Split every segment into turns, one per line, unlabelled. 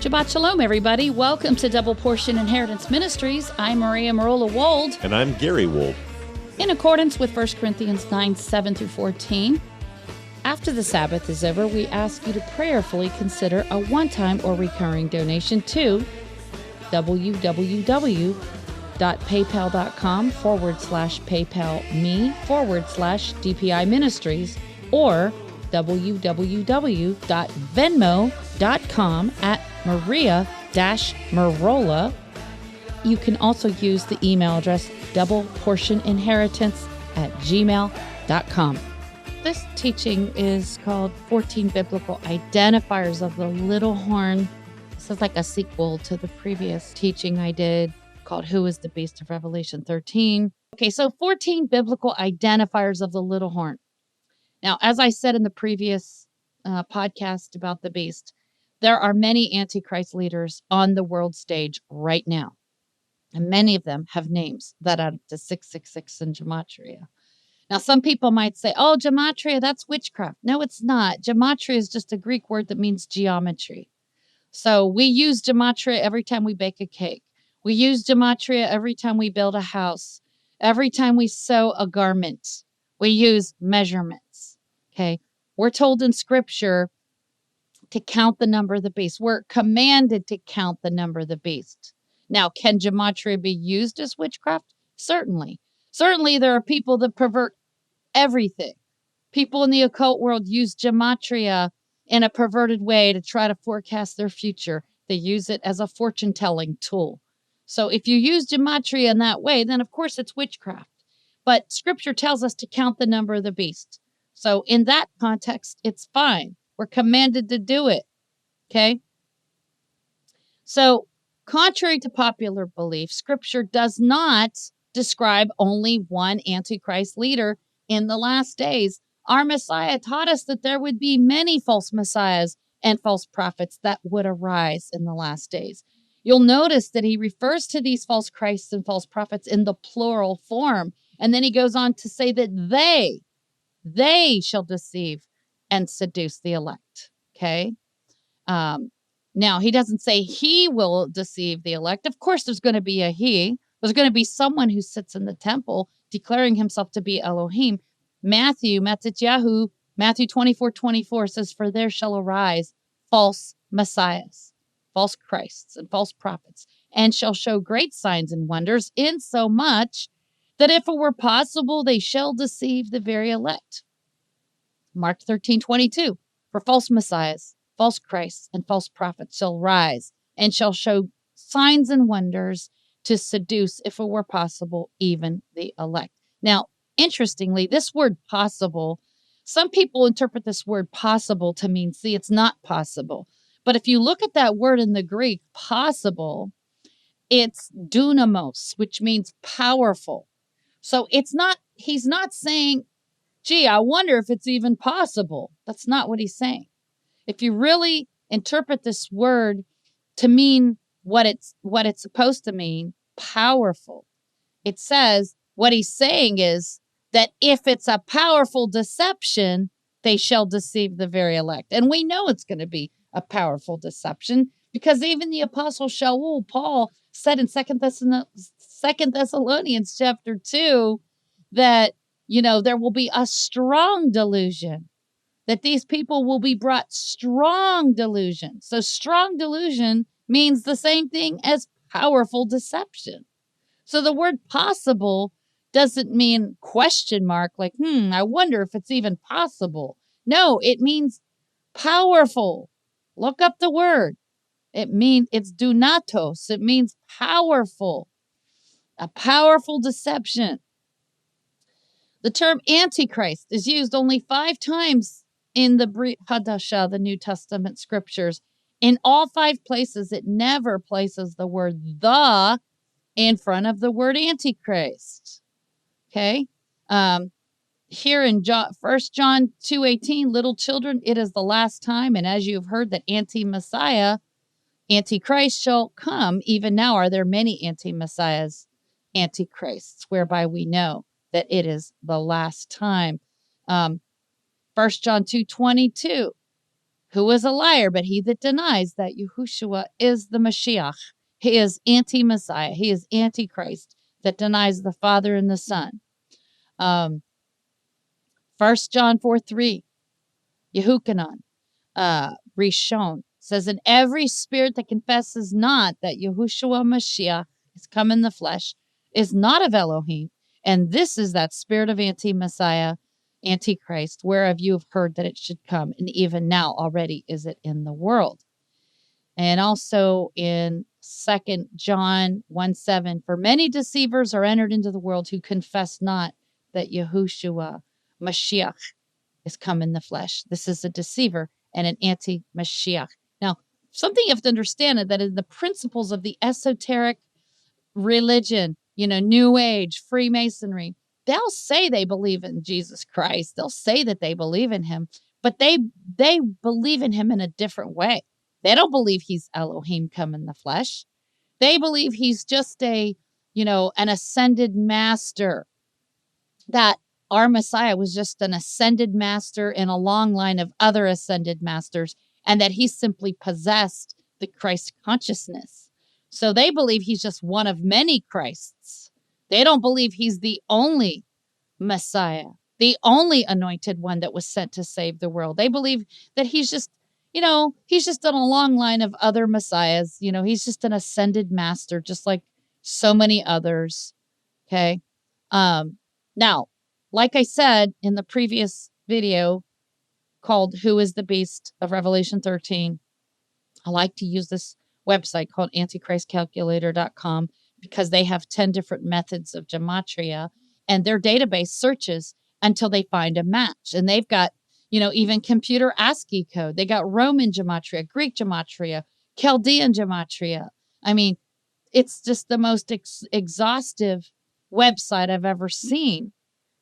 Shabbat Shalom, everybody. Welcome to Double Portion Inheritance Ministries. I'm Maria Merola Wold.
And I'm Gary Wold.
In accordance with 1 Corinthians 9, 7 through 14, after the Sabbath is over, we ask you to prayerfully consider a one-time or recurring donation to www.paypal.com/PayPalMe/DPI Ministries or www.venmo.com/Maria-Merola. You can also use the email address doubleportioninheritance@gmail.com. This teaching is called 14 Biblical Identifiers of the Little Horn. This is like a sequel to the previous teaching I did called Who is the Beast of Revelation 13. Okay, so 14 Biblical Identifiers of the Little Horn. Now, as I said in the previous podcast about the beast, there are many Antichrist leaders on the world stage right now. And many of them have names that add to 666 in Gematria. Now, some people might say, oh, Gematria, that's witchcraft. No, it's not. Gematria is just a Greek word that means geometry. So we use Gematria every time we bake a cake. We use Gematria every time we build a house. Every time we sew a garment, we use measurements. Okay, we're told in Scripture to count the number of the beast. We're commanded to count the number of the beast. Now, can Gematria be used as witchcraft? Certainly. Certainly, there are people that pervert everything. People in the occult world use Gematria in a perverted way to try to forecast their future. They use it as a fortune-telling tool. So if you use Gematria in that way, then of course it's witchcraft. But Scripture tells us to count the number of the beast. So in that context, it's fine. We're commanded to do it. Okay? So contrary to popular belief, Scripture does not describe only one Antichrist leader in the last days. Our Messiah taught us that there would be many false messiahs and false prophets that would arise in the last days. You'll notice that he refers to these false Christs and false prophets in the plural form. And then he goes on to say that they shall deceive and seduce the elect. Okay? Now, he doesn't say he will deceive the elect. Of course, there's going to be a he. There's going to be someone who sits in the temple declaring himself to be Elohim. Matthew 24:24 says, for there shall arise false messiahs, false Christs, and false prophets, and shall show great signs and wonders, insomuch that if it were possible, they shall deceive the very elect. Mark 13:22, for false messiahs, false Christs, and false prophets shall rise, and shall show signs and wonders to seduce, if it were possible, even the elect. Now, interestingly, this word possible, some people interpret this word possible to mean, see, it's not possible. But if you look at that word in the Greek, possible, it's dunamos, which means powerful. So he's not saying, gee, I wonder if it's even possible. That's not what he's saying. If you really interpret this word to mean what it's supposed to mean, powerful, it says what he's saying is that if it's a powerful deception, they shall deceive the very elect. And we know it's going to be a powerful deception because even the Apostle Shaul, Paul, said in 2 Thessalonians chapter 2 that, there will be a strong delusion, that these people will be brought strong delusion. So strong delusion means the same thing as powerful deception. So the word possible doesn't mean question mark, like, I wonder if it's even possible. No, it means powerful. Look up the word. It's dunatos. It means powerful. A powerful deception. The term Antichrist is used only 5 times in the Brit Hadashah, the New Testament scriptures. In all 5 places, it never places the word the in front of the word Antichrist. Okay? Here in 1 John 2:18, little children, it is the last time, and as you have heard that anti-Messiah, Antichrist shall come, even now are there many anti-Messiahs, Antichrists, whereby we know that it is the last time. 1 John 2:22, Who is a liar, but he that denies that Yahushua is the Mashiach. He is anti-Messiah. He is antichrist that denies the Father and the Son. 1 John 4:3, Yehukanan, Rishon, says, and every spirit that confesses not that Yahushua Mashiach is come in the flesh is not of Elohim. And this is that spirit of anti-Messiah, antichrist, whereof you have heard that it should come. And even now already is it in the world. And also in 2 John 1:7, for many deceivers are entered into the world who confess not that Yahushua Mashiach is come in the flesh. This is a deceiver and an anti-Mashiach. Now, something you have to understand is that in the principles of the esoteric religion, New Age, Freemasonry, they'll say they believe in Jesus Christ. They'll say that they believe in him, but they believe in him in a different way. They don't believe he's Elohim come in the flesh. They believe he's just an ascended master, that our Messiah was just an ascended master in a long line of other ascended masters, and that he simply possessed the Christ consciousness. So they believe he's just one of many Christs. They don't believe he's the only Messiah, the only anointed one that was sent to save the world. They believe that he's just, he's just on a long line of other messiahs. He's just an ascended master, just like so many others. Okay. Now, like I said in the previous video called Who is the Beast of Revelation 13, I like to use this website called antichristcalculator.com because they have 10 different methods of gematria, and their database searches until they find a match. And they've got, even computer ASCII code. They got Roman gematria, Greek gematria, Chaldean gematria. I mean, it's just the most exhaustive website I've ever seen.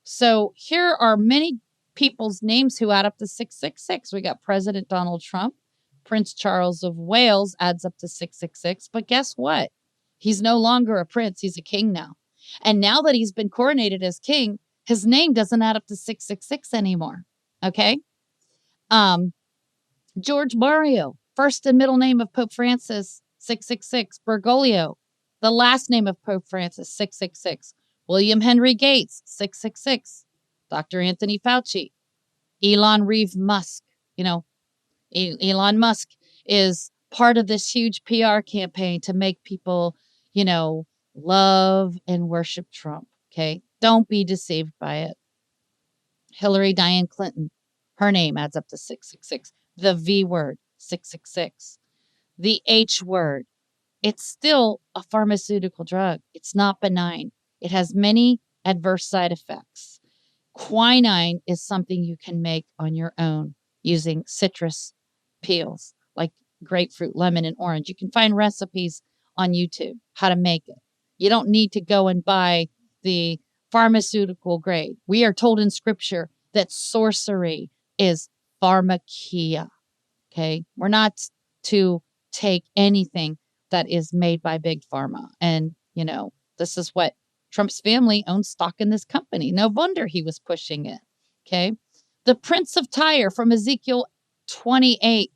So here are many people's names who add up to 666. We got President Donald Trump. Prince Charles of Wales adds up to 666. But guess what? He's no longer a prince. He's a king now. And now that he's been coronated as king, his name doesn't add up to 666 anymore. Okay? George Mario, first and middle name of Pope Francis, 666. Bergoglio, the last name of Pope Francis, 666. William Henry Gates, 666. Dr. Anthony Fauci. Elon Reeve Musk. Elon Musk is part of this huge PR campaign to make people, love and worship Trump. Okay. Don't be deceived by it. Hillary Diane Clinton, her name adds up to 666. The V word, 666. The H word, it's still a pharmaceutical drug. It's not benign. It has many adverse side effects. Quinine is something you can make on your own using citrus peels like grapefruit, lemon, and orange. You can find recipes on YouTube how to make it. You don't need to go and buy the pharmaceutical grade. We are told in scripture that sorcery is pharmakia. Okay. We're not to take anything that is made by Big Pharma. And, this is what Trump's family owns stock in this company. No wonder he was pushing it. Okay. The Prince of Tyre from Ezekiel 28,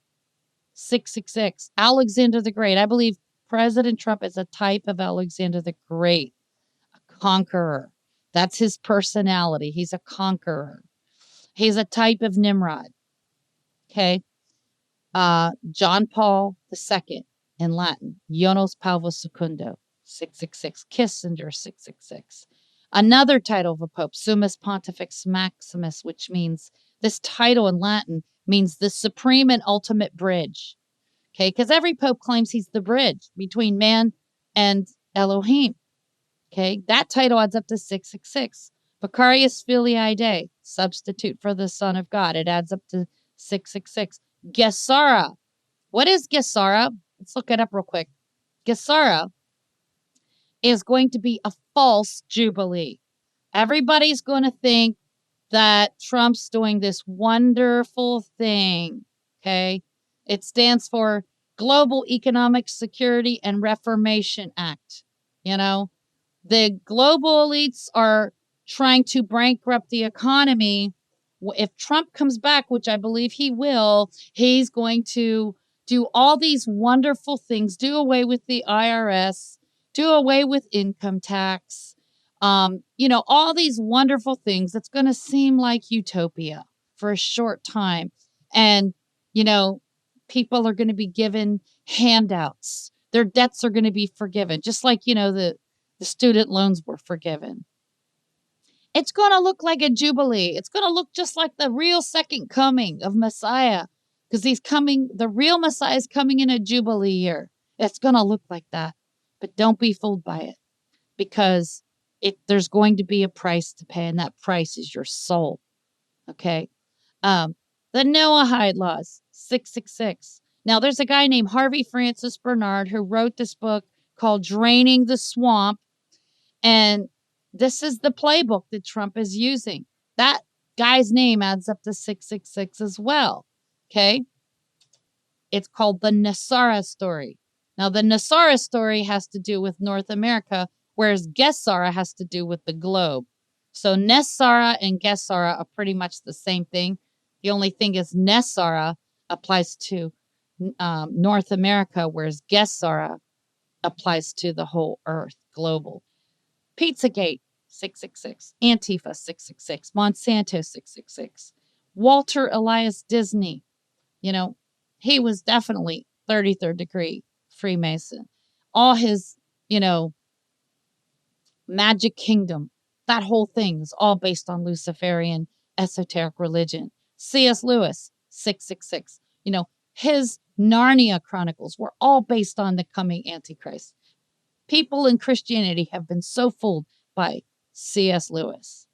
666. Alexander the Great. I believe President Trump is a type of Alexander the Great, a conqueror. That's his personality. He's a conqueror. He's a type of Nimrod. Okay. John Paul II in Latin. Jonas Paulus Secundo, 666. Kissinger, 666. Another title of a pope, Summus Pontifex Maximus, which means, this title in Latin means the supreme and ultimate bridge. Okay, because every pope claims he's the bridge between man and Elohim. Okay, that title adds up to 666. Vicarius Filii Dei, substitute for the Son of God. It adds up to 666. Gesara. What is Gesara? Let's look it up real quick. Gesara is going to be a false jubilee. Everybody's going to think that Trump's doing this wonderful thing. Okay, it stands for Global Economic Security and Reformation Act. The global elites are trying to bankrupt the economy if Trump comes back, which I believe he will, he's going to do all these wonderful things, do away with the IRS, do away with income tax, all these wonderful things. It's going to seem like utopia for a short time. And, people are going to be given handouts. Their debts are going to be forgiven, just like, the student loans were forgiven. It's going to look like a jubilee. It's going to look just like the real second coming of Messiah, because the real Messiah is coming in a jubilee year. It's going to look like that. But don't be fooled by it, because there's going to be a price to pay, and that price is your soul. Okay. The Noahide laws, 666. Now, there's a guy named Harvey Francis Bernard who wrote this book called Draining the Swamp. And this is the playbook that Trump is using. That guy's name adds up to 666 as well. Okay. It's called the Nasara story. Now, the Nasara story has to do with North America, whereas Gesara has to do with the globe. So Nesara and Gesara are pretty much the same thing. The only thing is Nesara applies to North America, whereas Gesara applies to the whole earth, global. Pizzagate, 666. Antifa, 666. Monsanto, 666. Walter Elias Disney, he was definitely 33rd degree Freemason. All his, Magic Kingdom, that whole thing is all based on Luciferian esoteric religion. C.S. Lewis, 666. His Narnia Chronicles were all based on the coming Antichrist. People in Christianity have been so fooled by C.S. Lewis.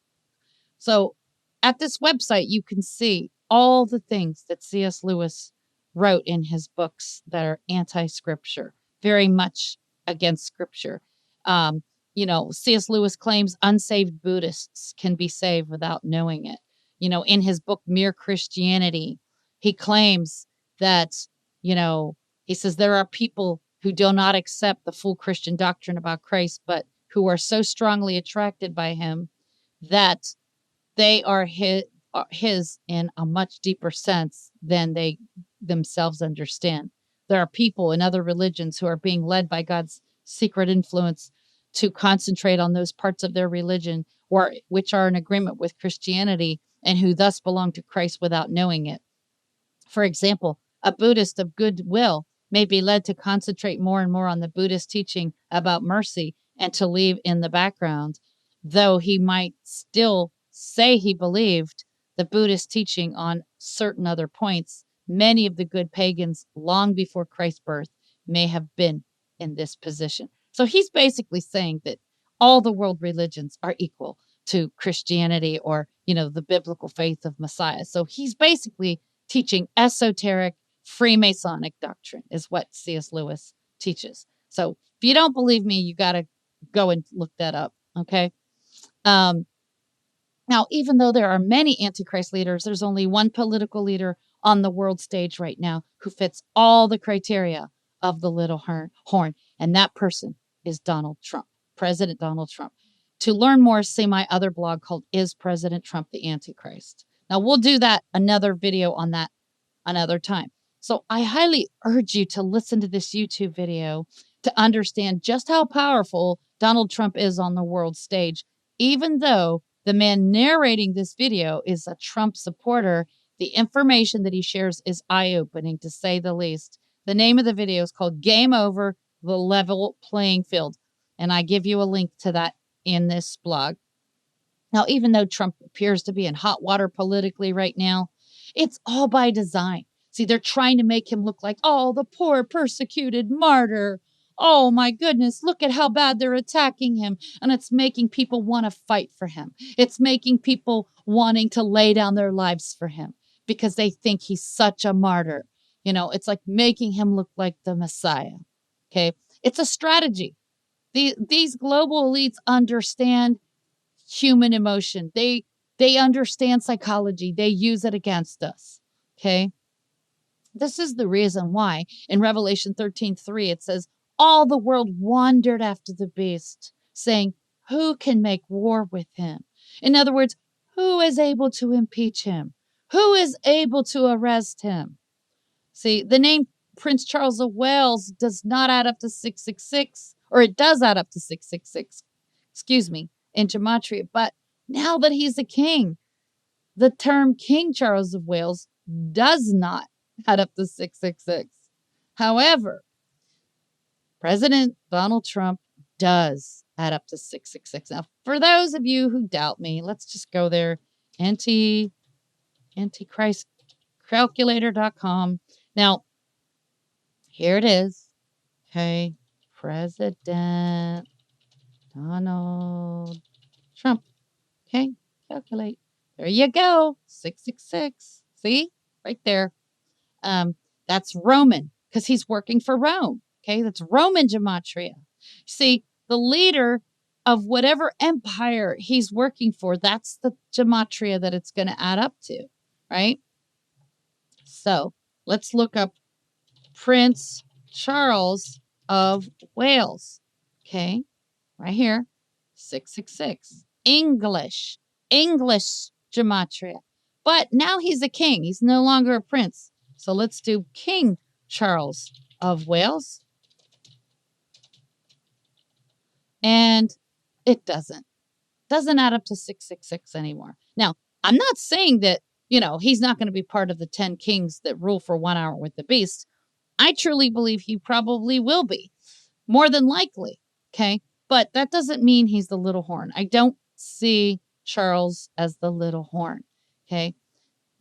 So at this website, you can see all the things that C.S. Lewis wrote in his books that are anti-scripture, very much against scripture. C.S. Lewis claims unsaved Buddhists can be saved without knowing it. In his book, Mere Christianity, he claims that, he says there are people who do not accept the full Christian doctrine about Christ, but who are so strongly attracted by him that they are his in a much deeper sense than they themselves understand. There are people in other religions who are being led by God's secret influence to concentrate on those parts of their religion which are in agreement with Christianity, and who thus belong to Christ without knowing it. For example, a Buddhist of goodwill may be led to concentrate more and more on the Buddhist teaching about mercy and to leave in the background, though he might still say he believed the Buddhist teaching on certain other points. Many of the good pagans long before Christ's birth may have been in this position. So he's basically saying that all the world religions are equal to Christianity, or, the biblical faith of Messiah. So he's basically teaching esoteric Freemasonic doctrine is what C.S. Lewis teaches. So if you don't believe me, you got to go and look that up. Okay. Now, even though there are many Antichrist leaders, there's only one political leader on the world stage right now who fits all the criteria of the little horn. And that person is Donald Trump, President Donald Trump. To learn more, see my other blog called Is President Trump the Antichrist? Now, we'll do another video on that another time. So I highly urge you to listen to this YouTube video to understand just how powerful Donald Trump is on the world stage. Even though the man narrating this video is a Trump supporter, the information that he shares is eye-opening, to say the least. The name of the video is called Game Over, the Level Playing Field. And I give you a link to that in this blog. Now, even though Trump appears to be in hot water politically right now, it's all by design. See, they're trying to make him look like, oh, the poor persecuted martyr. Oh, my goodness, look at how bad they're attacking him. And it's making people want to fight for him. It's making people wanting to lay down their lives for him because they think he's such a martyr. It's like making him look like the Messiah. Okay. It's a strategy. These global elites understand human emotion. They understand psychology. They use it against us. Okay. This is the reason why in Revelation 13:3, it says, all the world wondered after the beast, saying, who can make war with him? In other words, Who is able to impeach him? Who is able to arrest him? See, the name Prince Charles of Wales does not add up to 666, or it does add up to 666, excuse me, in Gematria. But now that he's a king, the term King Charles of Wales does not add up to 666. However, President Donald Trump does add up to 666. Now, for those of you who doubt me, let's just go there. Antichristcalculator.com. Now, here it is. Okay. President Donald Trump. Okay. Calculate. There you go. 666. See? Right there. That's Roman because he's working for Rome. Okay. That's Roman Gematria. See, the leader of whatever empire he's working for, that's the Gematria that it's going to add up to. Right? So let's look up Prince Charles of Wales. Okay, right here, 666. English Gematria. But now he's a king. He's no longer a prince. So let's do King Charles of Wales. And it doesn't add up to 666 anymore. Now, I'm not saying that, he's not going to be part of the 10 kings that rule for 1 hour with the beast. I truly believe he probably will be, more than likely, okay? But that doesn't mean he's the little horn. I don't see Charles as the little horn, okay?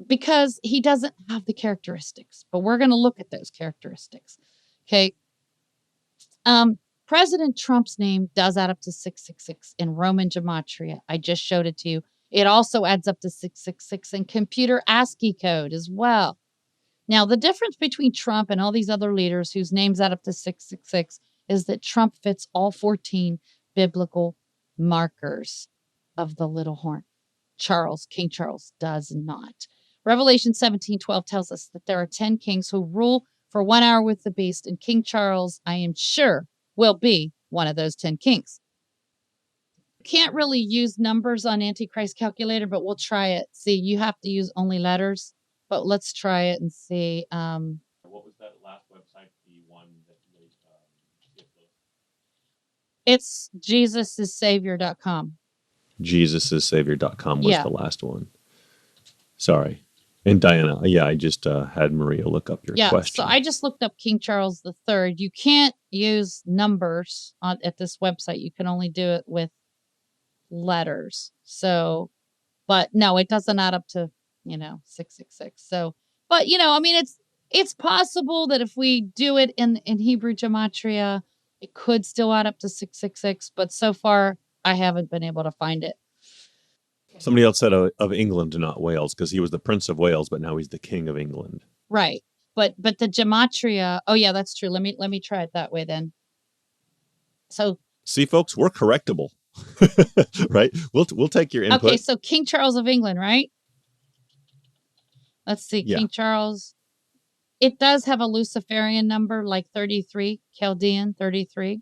Because he doesn't have the characteristics, but we're going to look at those characteristics, okay? President Trump's name does add up to 666 in Roman Gematria. I just showed it to you. It also adds up to 666 in computer ASCII code as well. Now, the difference between Trump and all these other leaders whose names add up to 666 is that Trump fits all 14 biblical markers of the little horn. King Charles, does not. Revelation 17:12 tells us that there are 10 kings who rule for 1 hour with the beast, and King Charles, I am sure, will be one of those 10 kings. Can't really use numbers on Antichrist Calculator, but we'll try it. See, you have to use only letters. But let's try it and see.
What was that last website? The one that
it's JesusIsSavior.com.
JesusIsSavior.com was the last one. Sorry. And Diana, I just had Maria look up your question.
So I just looked up King Charles III. You can't use numbers at this website. You can only do it with letters. So, but no, it doesn't add up to 666. So, but it's possible that if we do it in Hebrew Gematria, it could still add up to 666. But so far, I haven't been able to find it.
Somebody else said of England, not Wales, because he was the Prince of Wales, but now he's the King of England.
Right, but the Gematria. Oh yeah, that's true. Let me try it that way then. So
see, folks, we're correctable, right? We'll take your input.
Okay, so King Charles of England, right? Let's see, King Charles. It does have a Luciferian number like 33, Chaldean 33,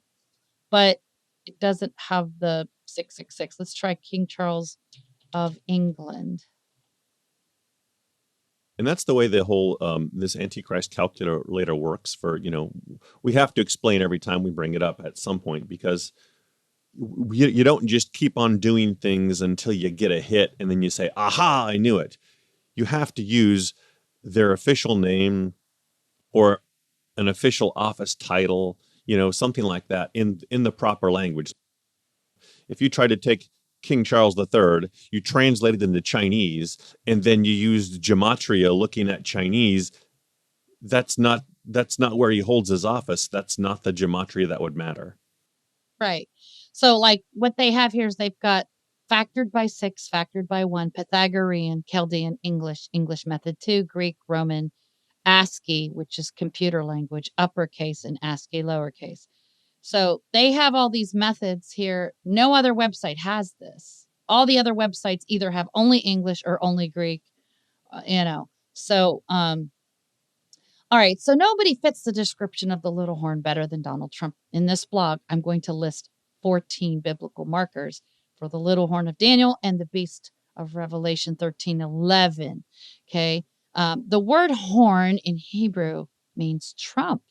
but it doesn't have the 666. Let's try King Charles of England.
And that's the way the whole this Antichrist calculator works. For we have to explain every time we bring it up at some point, because you don't just keep on doing things until you get a hit and then you say, aha, I knew it. You have to use their official name or an official office title, something like that in the proper language. If you try to take King Charles III, you translate it into Chinese, and then you used Gematria looking at Chinese, that's not where he holds his office. That's not the Gematria that would matter.
Right. So like what they have here is they've got factored by 6, factored by 1, Pythagorean, Chaldean, English method 2, Greek, Roman, ASCII, which is computer language, uppercase, and ASCII lowercase. So they have all these methods here. No other website has this. All the other websites either have only English or only Greek, So, all right. So nobody fits the description of the little horn better than Donald Trump. In this blog, I'm going to list 14 biblical markers for the little horn of Daniel and the beast of Revelation 13:11. Okay. The word horn in Hebrew means trump,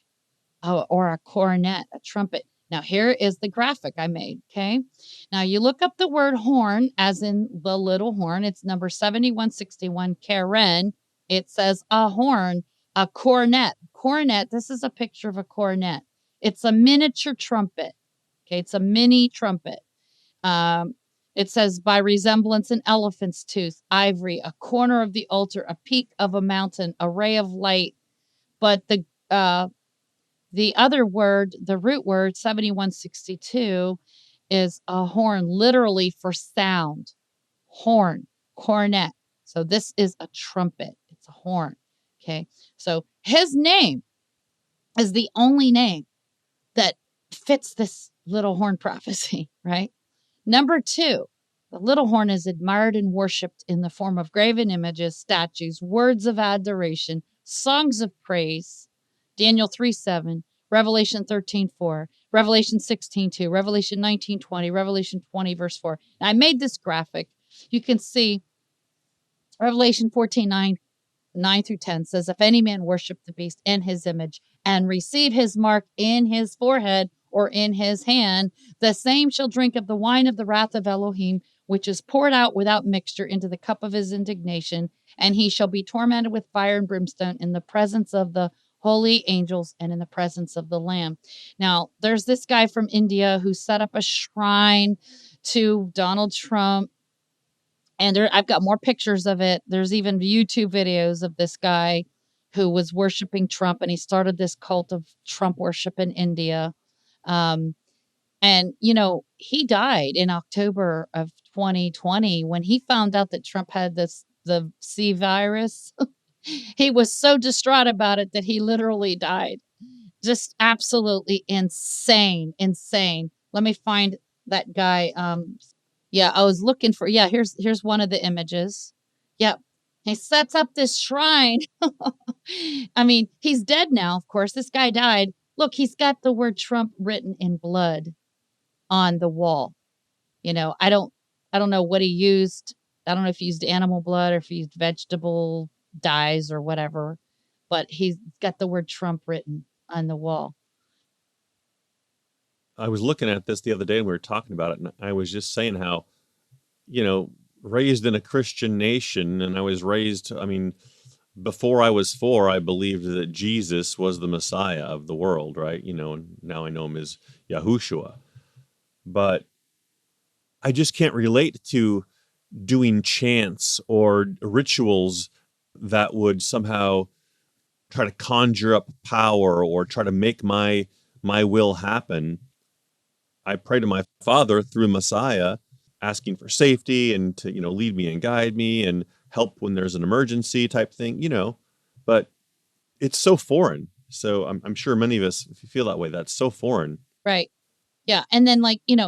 or a cornet, a trumpet. Now, here is the graphic I made. Okay. Now, you look up the word horn, as in the little horn. It's number 7161, Karen. It says a horn, a cornet. Cornet, this is a picture of a cornet. It's a miniature trumpet. Okay. It's a mini trumpet. It says, by resemblance, an elephant's tooth, ivory, a corner of the altar, a peak of a mountain, a ray of light. But the other word, the root word, 7162, is a horn, literally for sound. Horn, cornet. So this is a trumpet. It's a horn. Okay. So his name is the only name that fits this little horn prophecy, right? Number 2, the little horn is admired and worshipped in the form of graven images, statues, words of adoration, songs of praise. Daniel 3:7, Revelation 13:4, Revelation 16:2, Revelation 19:20, Revelation 20, verse 4. Now, I made this graphic. You can see Revelation 14:9 through 10 says, if any man worship the beast in his image and receive his mark in his forehead or in his hand, the same shall drink of the wine of the wrath of Elohim, which is poured out without mixture into the cup of his indignation, and he shall be tormented with fire and brimstone in the presence of the holy angels and in the presence of the Lamb. Now, there's this guy from India who set up a shrine to Donald Trump. And I've got more pictures of it. There's even YouTube videos of this guy who was worshiping Trump, and he started this cult of Trump worship in India. And, he died in October of 2020 when he found out that Trump had the C virus. He was so distraught about it that he literally died. Just absolutely insane. Let me find that guy. Yeah, I was looking for, here's one of the images. Yep. He sets up this shrine. I mean, he's dead now, of course. This guy died. Look, he's got the word Trump written in blood on the wall. I don't know what he used. I don't know if he used animal blood or if he used vegetable dyes or whatever, but he's got the word Trump written on the wall.
I was looking at this the other day and we were talking about it, and I was just saying how, raised in a Christian nation, and I was raised, before I was 4, I believed that Jesus was the Messiah of the world, right? And now I know him as Yahushua. But I just can't relate to doing chants or rituals that would somehow try to conjure up power or try to make my will happen. I pray to my Father through Messiah, asking for safety and to, lead me and guide me and help when there's an emergency type thing, but it's so foreign. So I'm sure many of us, if you feel that way, that's so foreign.
Right. Yeah. And then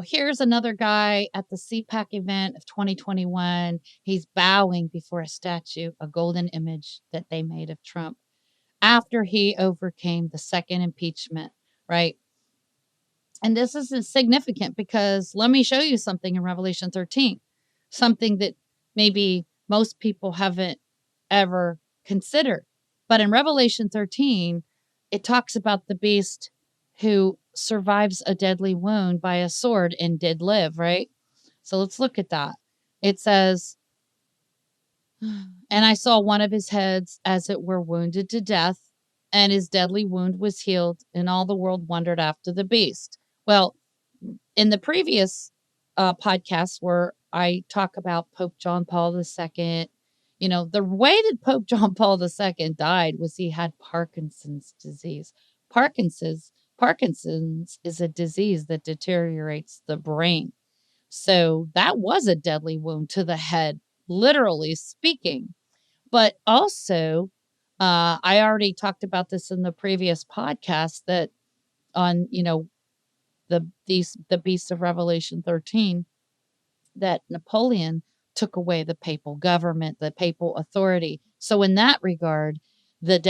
here's another guy at the CPAC event of 2021. He's bowing before a statue, a golden image that they made of Trump after he overcame the second impeachment. Right. And this is significant because let me show you something in Revelation 13, something that maybe most people haven't ever considered. But in Revelation 13, it talks about the beast who survives a deadly wound by a sword and did live, right? So let's look at that. It says, and I saw one of his heads as it were wounded to death, and his deadly wound was healed, and all the world wondered after the beast. Well, in the previous podcast where I talk about Pope John Paul II, the way that Pope John Paul II died was he had Parkinson's disease. Parkinson's is a disease that deteriorates the brain. So that was a deadly wound to the head, literally speaking. But also, I already talked about this in the previous podcast that on, the beast of Revelation 13, that Napoleon took away the papal government, the papal authority. So in that regard, the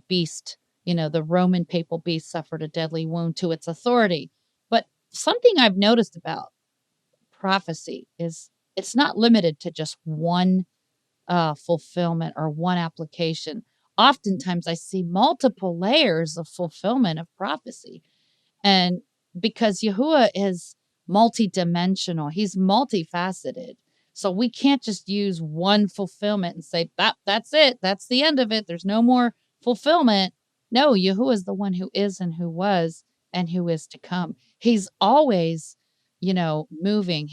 beast, the Roman papal beast suffered a deadly wound to its authority. But something I've noticed about prophecy is it's not limited to just one fulfillment or one application. Oftentimes I see multiple layers of fulfillment of prophecy. And because Yahuwah is multidimensional, he's multifaceted. So we can't just use one fulfillment and say, that's it. That's the end of it. There's no more fulfillment. No, Yahuwah is the one who is and who was and who is to come. He's always, moving.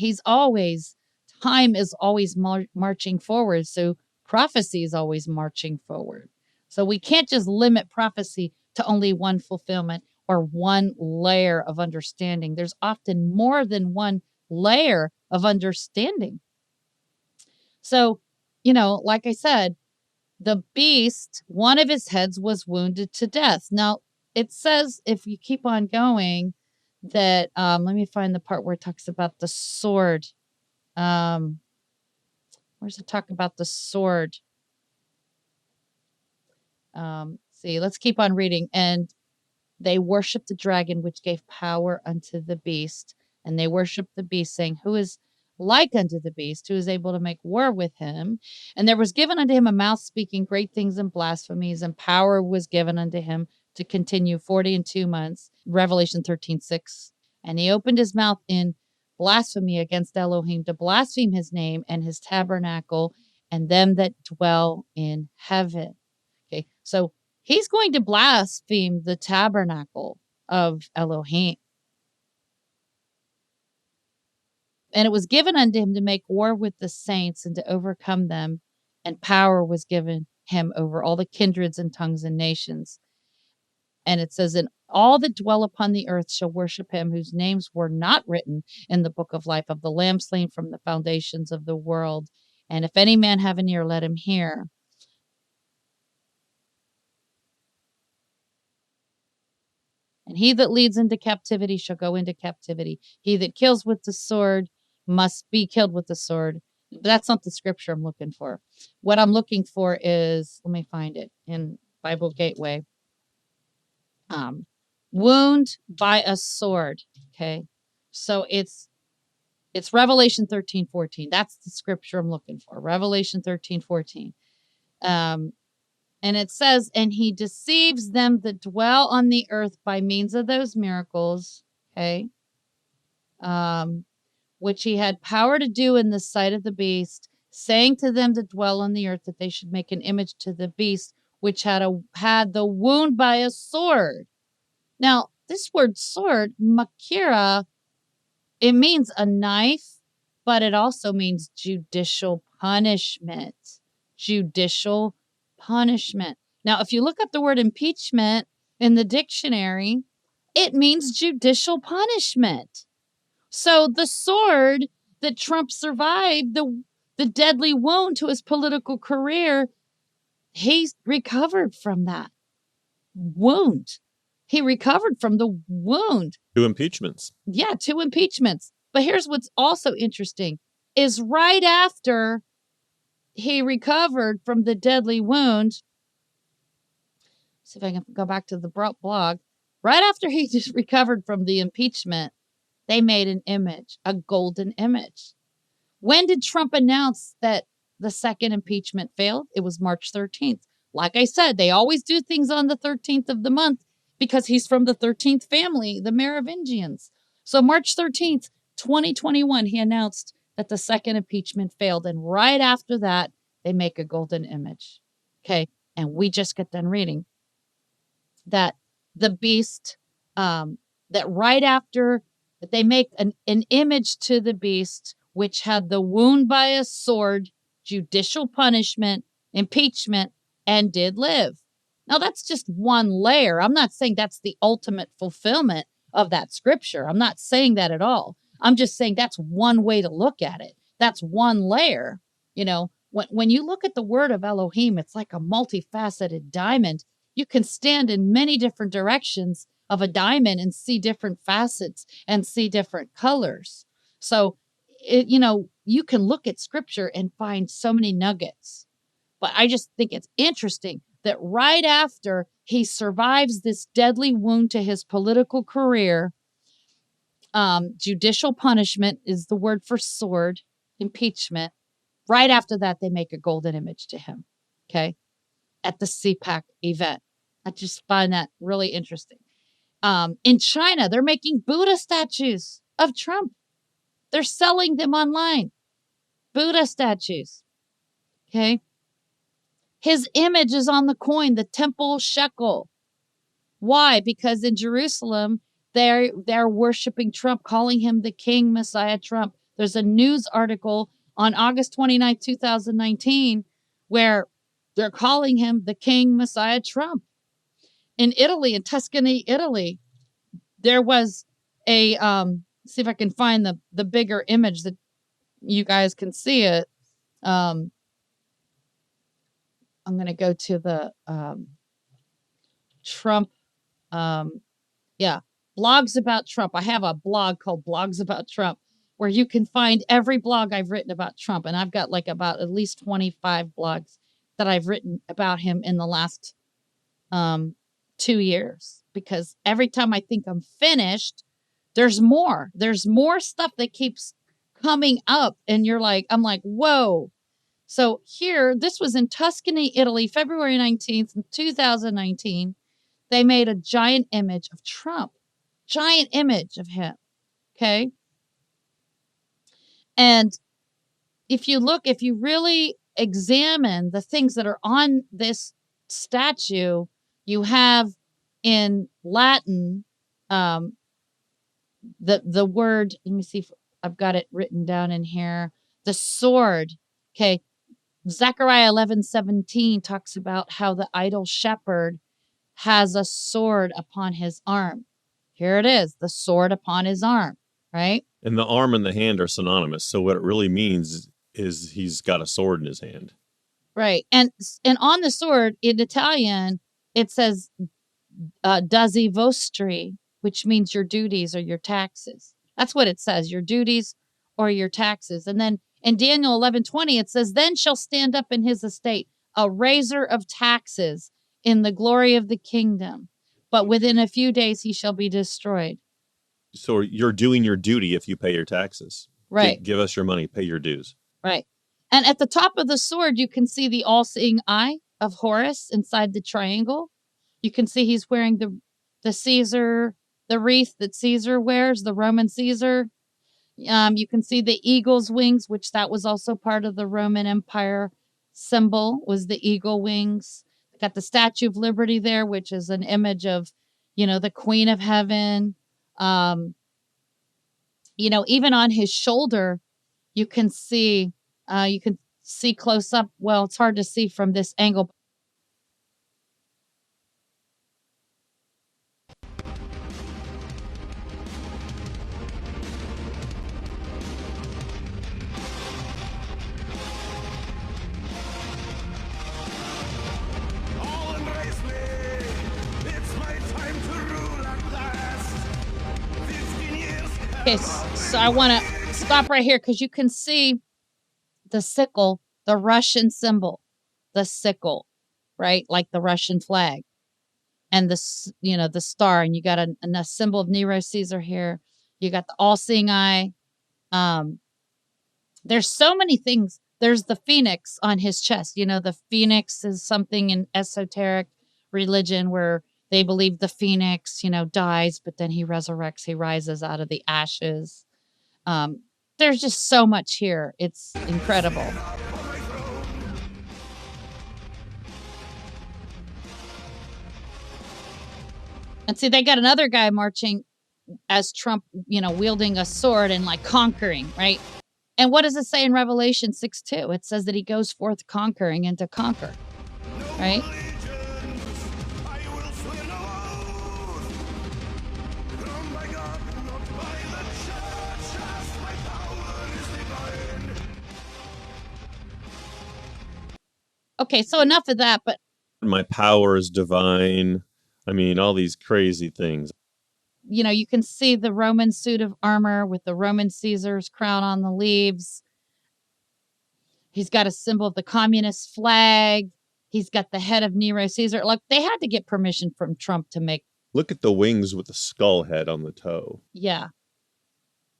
Time is always marching forward. So prophecy is always marching forward. So we can't just limit prophecy to only one fulfillment or one layer of understanding. There's often more than one layer of understanding. So, like I said, the beast, one of his heads was wounded to death. Now, it says, if you keep on going, that, let me find the part where it talks about the sword. Where's it talk about the sword? Let's keep on reading. And they worshiped the dragon, which gave power unto the beast. And they worshiped the beast, saying, who is like unto the beast, who is able to make war with him? And there was given unto him a mouth speaking great things and blasphemies, and power was given unto him to continue 42 months. Revelation 13:6. And he opened his mouth in blasphemy against Elohim, to blaspheme his name and his tabernacle and them that dwell in heaven. Okay, so he's going to blaspheme the tabernacle of Elohim. And it was given unto him to make war with the saints and to overcome them. And power was given him over all the kindreds and tongues and nations. And it says, and all that dwell upon the earth shall worship him, whose names were not written in the book of life of the Lamb slain from the foundations of the world. And if any man have an ear, let him hear. And he that leads into captivity shall go into captivity. He that kills with the sword must be killed with the sword. That's not the scripture I'm looking for. What I'm looking for is, let me find it in Bible Gateway. Wound by a sword. Okay. So it's Revelation 13:14. That's the scripture I'm looking for. Revelation 13:14. And it says, and he deceives them that dwell on the earth by means of those miracles, okay, which he had power to do in the sight of the beast, saying to them that dwell on the earth that they should make an image to the beast, which had the wound by a sword. Now, this word sword, makira, it means a knife, but it also means judicial punishment. Judicial punishment. Now, if you look up the word impeachment in the dictionary, it means judicial punishment. So the sword that Trump survived, the deadly wound to his political career, he recovered from that wound. He recovered from the wound.
2 impeachments.
Yeah, 2 impeachments. But here's what's also interesting is right after he recovered from the deadly wound, see if I can go back to the blog. Right after he just recovered from the impeachment, they made an image, a golden image. When did Trump announce that the second impeachment failed? It was March 13th. Like I said, they always do things on the 13th of the month because he's from the 13th family, the Merovingians. So March 13th, 2021, he announced that the second impeachment failed. And right after that, they make a golden image. Okay. And we just got done reading that the beast, that right after that they make an image to the beast, which had the wound by a sword, judicial punishment, impeachment, and did live. Now, that's just one layer. I'm not saying that's the ultimate fulfillment of that scripture. I'm not saying that at all. I'm just saying that's one way to look at it. That's one layer. When you look at the word of Elohim, it's like a multifaceted diamond. You can stand in many different directions of a diamond and see different facets and see different colors. So, you can look at scripture and find so many nuggets. But I just think it's interesting that right after he survives this deadly wound to his political career, judicial punishment is the word for sword. impeachment. Right after that, they make a golden image to him, okay, at the CPAC event. I just find that really interesting. In China, they're making Buddha statues of Trump. They're selling them online. Buddha statues, okay? His image is on the coin, the temple shekel. Why? Because in Jerusalem, they're worshiping Trump, calling him the King Messiah Trump. There's a news article on August 29th, 2019, where they're calling him the King Messiah Trump. In Italy, in Tuscany, Italy, there was a see if I can find the bigger image that you guys can see it. I'm going to go to the Trump. Blogs about Trump. I have a blog called Blogs About Trump where you can find every blog I've written about Trump. And I've got like about at least 25 blogs that I've written about him in the last 2 years. Because every time I think I'm finished, there's more. There's more stuff that keeps coming up. And I'm like, whoa. So here, this was in Tuscany, Italy, February 19th, 2019. They made a giant image of Trump. Giant image of him. Okay. And if you really examine the things that are on this statue, you have in Latin, the word, let me see if I've got it written down in here, the sword. Okay. Zechariah 11:17 talks about how the idol shepherd has a sword upon his arm. Here it is, the sword upon his arm, right?
And the arm and the hand are synonymous. So what it really means is he's got a sword in his hand.
Right. And on the sword in Italian, it says dazi vostri, which means your duties or your taxes. That's what it says, your duties or your taxes. And then in Daniel 11:20, it says, then shall stand up in his estate a raiser of taxes in the glory of the kingdom. But within a few days, he shall be destroyed.
So you're doing your duty if you pay your taxes.
Right.
Give us your money, pay your dues.
Right. And at the top of the sword, you can see the all-seeing eye of Horus inside the triangle. You can see he's wearing the Caesar, the wreath that Caesar wears, the Roman Caesar. You can see the eagle's wings, which that was also part of the Roman Empire symbol, was the eagle wings. Got the Statue of Liberty there, which is an image of, the Queen of Heaven. Even on his shoulder, you can see close up. Well, it's hard to see from this angle. Okay, so I want to stop right here because you can see the sickle, the Russian symbol, the sickle, right? Like the Russian flag. And the star, and you got a symbol of Nero Caesar here. You got the all-seeing eye. There's so many things. There's the phoenix on his chest. The phoenix is something in esoteric religion where they believe the phoenix, dies, but then he resurrects. He rises out of the ashes. There's just so much here. It's incredible. And see, they got another guy marching as Trump, wielding a sword and conquering, right? And what does it say in Revelation 6:2? It says that he goes forth conquering and to conquer, right? Okay, so enough of that, but
my power is divine. I mean, all these crazy things.
You can see the Roman suit of armor with the Roman Caesar's crown on the leaves. He's got a symbol of the communist flag. He's got the head of Nero Caesar. They had to get permission from Trump to make.
Look at the wings with the skull head on the toe.
Yeah.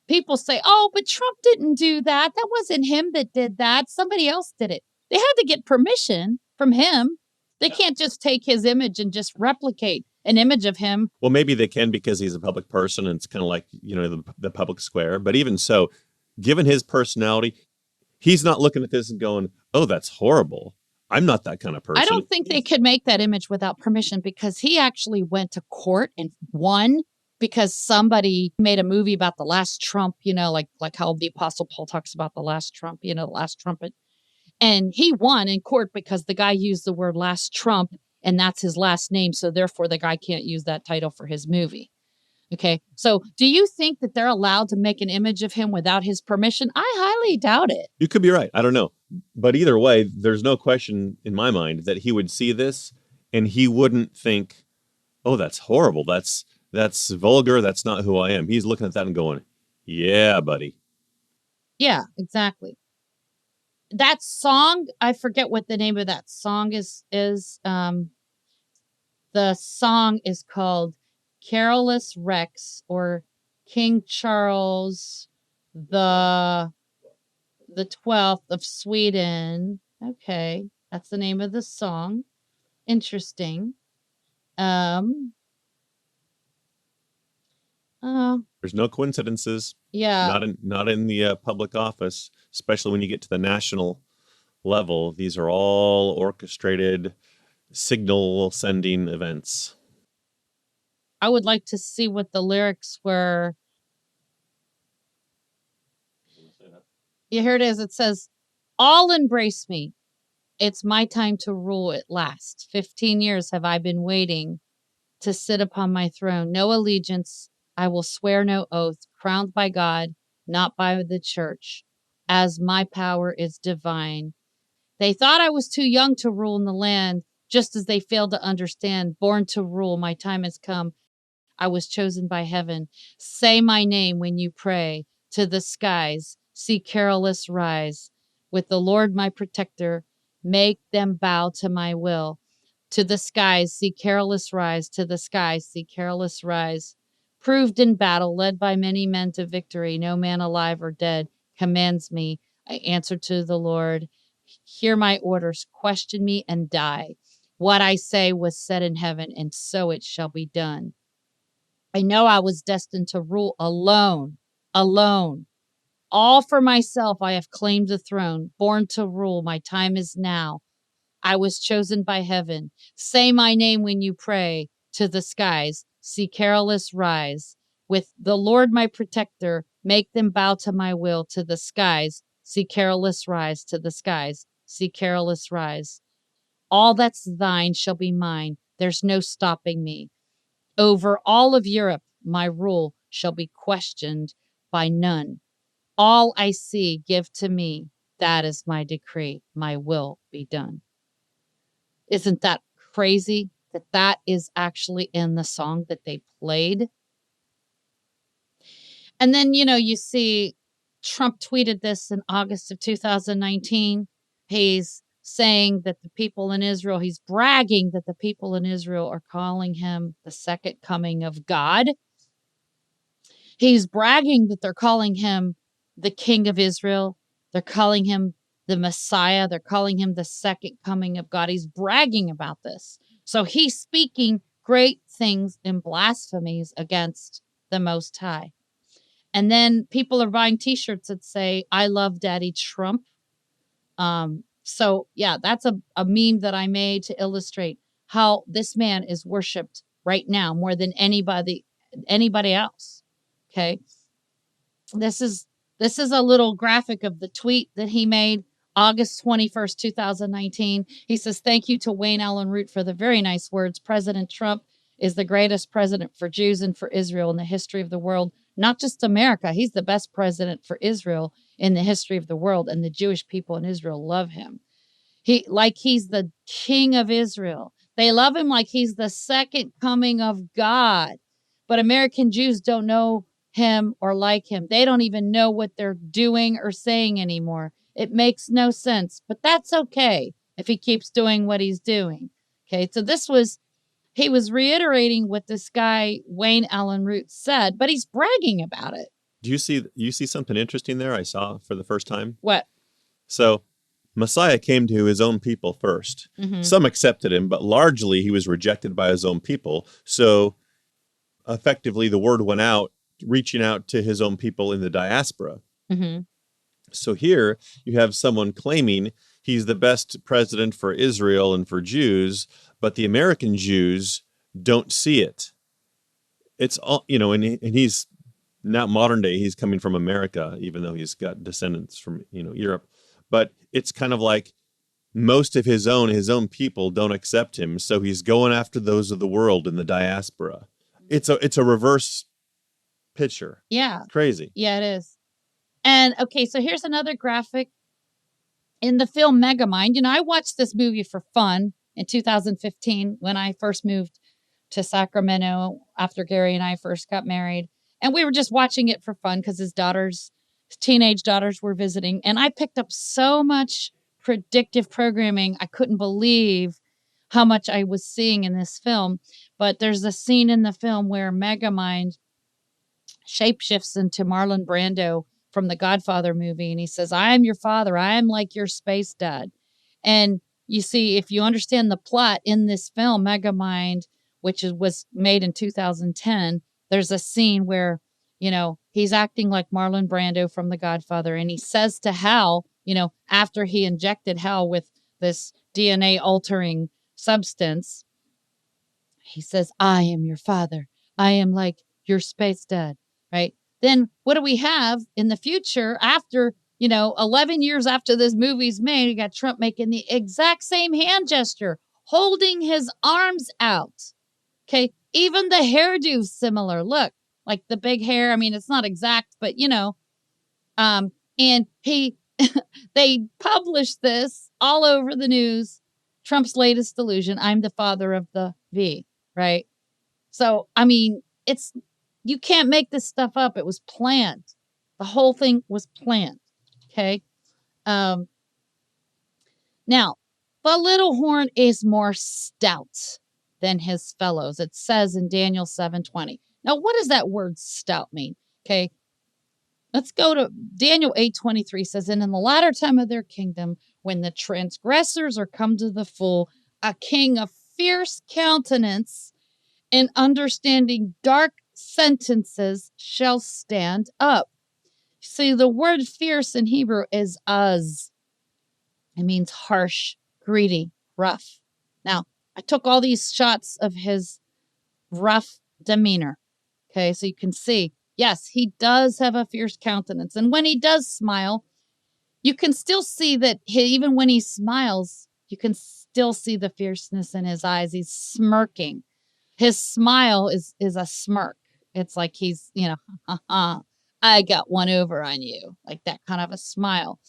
people say, oh, but Trump didn't do that. That wasn't him that did that. Somebody else did it. They had to get permission from him. They can't just take his image and just replicate an image of him.
Well, maybe they can because he's a public person and it's kind of like, the public square. But even so, given his personality, he's not looking at this and going, oh, that's horrible. I'm not that kind of person.
I don't think they could make that image without permission because he actually went to court and won because somebody made a movie about the last Trump, like how the Apostle Paul talks about the last Trump, the last trumpet. And he won in court because the guy used the word last Trump and that's his last name. So therefore the guy can't use that title for his movie. Okay. So do you think that they're allowed to make an image of him without his permission? I highly doubt it.
You could be right. I don't know. But either way, there's no question in my mind that he would see this and he wouldn't think, oh, that's horrible. That's vulgar. That's not who I am. He's looking at that and going, yeah, buddy.
Yeah, exactly. That song, I forget what the name of that song is. The song is called Carolus Rex or King Charles the 12th of Sweden. Okay, that's the name of the song. Interesting.
There's no coincidences.
Yeah.
Not in the public office, especially when you get to the national level. These are all orchestrated signal sending events.
I would like to see what the lyrics were. Yeah, here it is. It says, all embrace me. It's my time to rule at last. 15 years have I been waiting to sit upon my throne. No allegiance. I will swear no oath, crowned by God, not by the church, as my power is divine. They thought I was too young to rule in the land, just as they failed to understand. Born to rule, my time has come. I was chosen by heaven. Say my name when you pray. To the skies, see carolus rise. With the Lord my protector, make them bow to my will. To the skies, see carolus rise. To the skies, see carolus rise. Proved in battle, led by many men to victory, no man alive or dead commands me. I answer to the Lord. Hear my orders, question me and die. What I say was said in heaven, and so it shall be done. I know I was destined to rule alone. All for myself I have claimed the throne, born to rule, my time is now. I was chosen by heaven. Say my name when you pray. To the skies, see carolus rise. With the Lord my protector, make them bow to my will. To the skies, see carolus rise. To the skies, see carolus rise. All that's thine shall be mine. There's no stopping me. Over all of Europe, my rule shall be questioned by none. All I see, give to me. That is my decree. My will be done. Isn't that crazy that that is actually in the song that they played? And then, you see Trump tweeted this in August of 2019. He's saying that the people in Israel, he's bragging that the people in Israel are calling him the second coming of God. He's bragging that they're calling him the King of Israel. They're calling him the Messiah. They're calling him the second coming of God. He's bragging about this. So he's speaking great things in blasphemies against the Most High. And then people are buying T-shirts that say, I love Daddy Trump. So, yeah, that's a meme that I made to illustrate how this man is worshipped right now more than anybody else. Okay. This is a little graphic of the tweet that he made August 21st, 2019. He says, thank you to Wayne Allen Root for the very nice words. President Trump is the greatest president for Jews and for Israel in the history of the world. Not just America. He's the best president for Israel in the history of the world. And the Jewish people in Israel love him. He's the King of Israel. They love him like he's the second coming of God. But American Jews don't know him or like him. They don't even know what they're doing or saying anymore. It makes no sense, but that's okay if he keeps doing what he's doing. Okay, so he was reiterating what this guy, Wayne Allen Root, said, but he's bragging about it.
Do you see something interesting there I saw for the first time?
What?
So Messiah came to his own people first.
Mm-hmm.
Some accepted him, but largely he was rejected by his own people. So effectively the word went out, reaching out to his own people in the diaspora.
Mm-hmm.
So here you have someone claiming he's the best president for Israel and for Jews, but the American Jews don't see it. It's all, and he's not modern day. He's coming from America, even though he's got descendants from, Europe. But it's kind of like most of his own people don't accept him. So he's going after those of the world in the diaspora. It's a reverse picture.
Yeah.
Crazy.
Yeah, it is. And okay, so here's another graphic in the film Megamind. I watched this movie for fun in 2015 when I first moved to Sacramento after Gary and I first got married. And we were just watching it for fun because his teenage daughters were visiting. And I picked up so much predictive programming. I couldn't believe how much I was seeing in this film. But there's a scene in the film where Megamind shapeshifts into Marlon Brando from the Godfather movie. And he says, I am your father. I am like your space dad. And you see, if you understand the plot in this film, Megamind, which was made in 2010, there's a scene where, he's acting like Marlon Brando from the Godfather. And he says to Hal, after he injected Hal with this DNA altering substance, he says, I am your father. I am like your space dad. Right. Then what do we have in the future after, 11 years after this movie's made? We got Trump making the exact same hand gesture, holding his arms out. Okay. Even the hairdo's similar. Look, like the big hair. I mean, it's not exact, but and they published this all over the news. Trump's latest delusion. I'm the father of the V. Right. So, I mean, you can't make this stuff up. It was planned. The whole thing was planned. Okay. Now, the little horn is more stout than his fellows. It says in Daniel 7:20. Now, what does that word stout mean? Okay. Let's go to Daniel 8:23 says, and in the latter time of their kingdom, when the transgressors are come to the full, a king of fierce countenance and understanding dark sentences shall stand up. See, the word fierce in Hebrew is uz. It means harsh, greedy, rough. Now, I took all these shots of his rough demeanor. Okay, so you can see, yes, he does have a fierce countenance. And when he does smile, you can still see that even when he smiles, you can still see the fierceness in his eyes. He's smirking. His smile is a smirk. It's like he's, I got one over on you. Like that kind of a smile.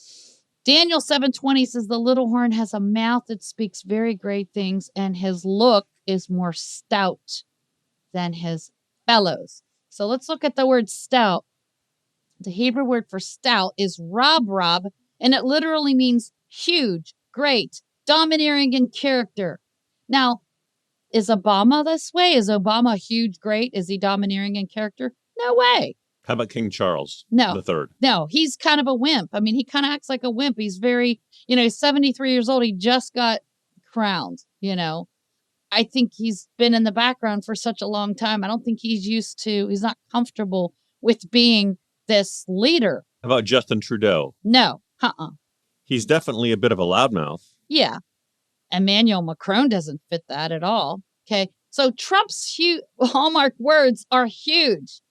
Daniel 7:20 says the little horn has a mouth that speaks very great things, and his look is more stout than his fellows. So let's look at the word stout. The Hebrew word for stout is rab, and it literally means huge, great, domineering in character. Now, is Obama this way? Is Obama huge, great? Is he domineering in character? No way.
How about King Charles
No.
III?
No, he's kind of a wimp. I mean, he kind of acts like a wimp. He's very, he's 73 years old. He just got crowned, I think he's been in the background for such a long time. I don't think he's not comfortable with being this leader.
How about Justin Trudeau?
No.
He's definitely a bit of a loudmouth.
Yeah. Emmanuel Macron doesn't fit that at all. Okay. So Trump's hallmark words are huge.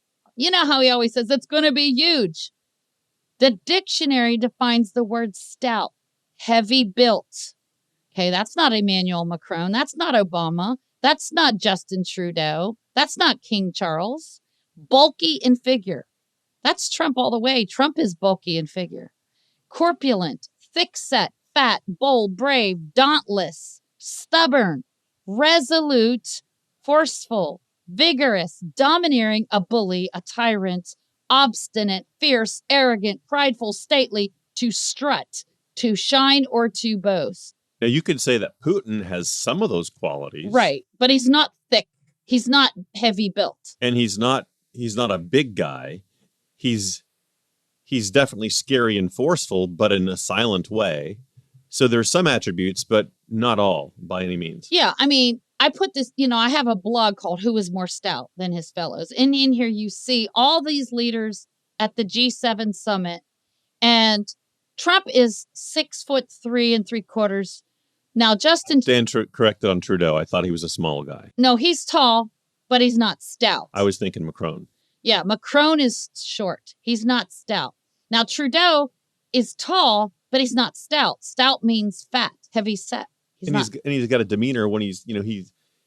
You know how he always says it's going to be huge. The dictionary defines the word stout, heavy built. Okay, that's not Emmanuel Macron. That's not Obama. That's not Justin Trudeau. That's not King Charles. Bulky in figure. That's Trump all the way. Trump is bulky in figure. Corpulent, thick-set, fat, bold, brave, dauntless, stubborn, resolute, forceful, vigorous, domineering, a bully, a tyrant, obstinate, fierce, arrogant, prideful, stately, to strut, to shine, or to boast.
Now, you could say that Putin has some of those qualities.
Right, but he's not thick. He's not heavy built.
And he's not a big guy. he's definitely scary and forceful, but in a silent way. So there's some attributes, but not all by any means.
Yeah, I mean, I put this, I have a blog called Who is More Stout Than His Fellows? And in here you see all these leaders at the G7 summit. And Trump is 6'3¾". Now, Justin...
Stand corrected on Trudeau. I thought he was a small guy.
No, he's tall, but he's not stout.
I was thinking Macron.
Yeah, Macron is short. He's not stout. Now, Trudeau is tall, but he's not stout. Stout means fat, heavy set.
He's got a demeanor when he's,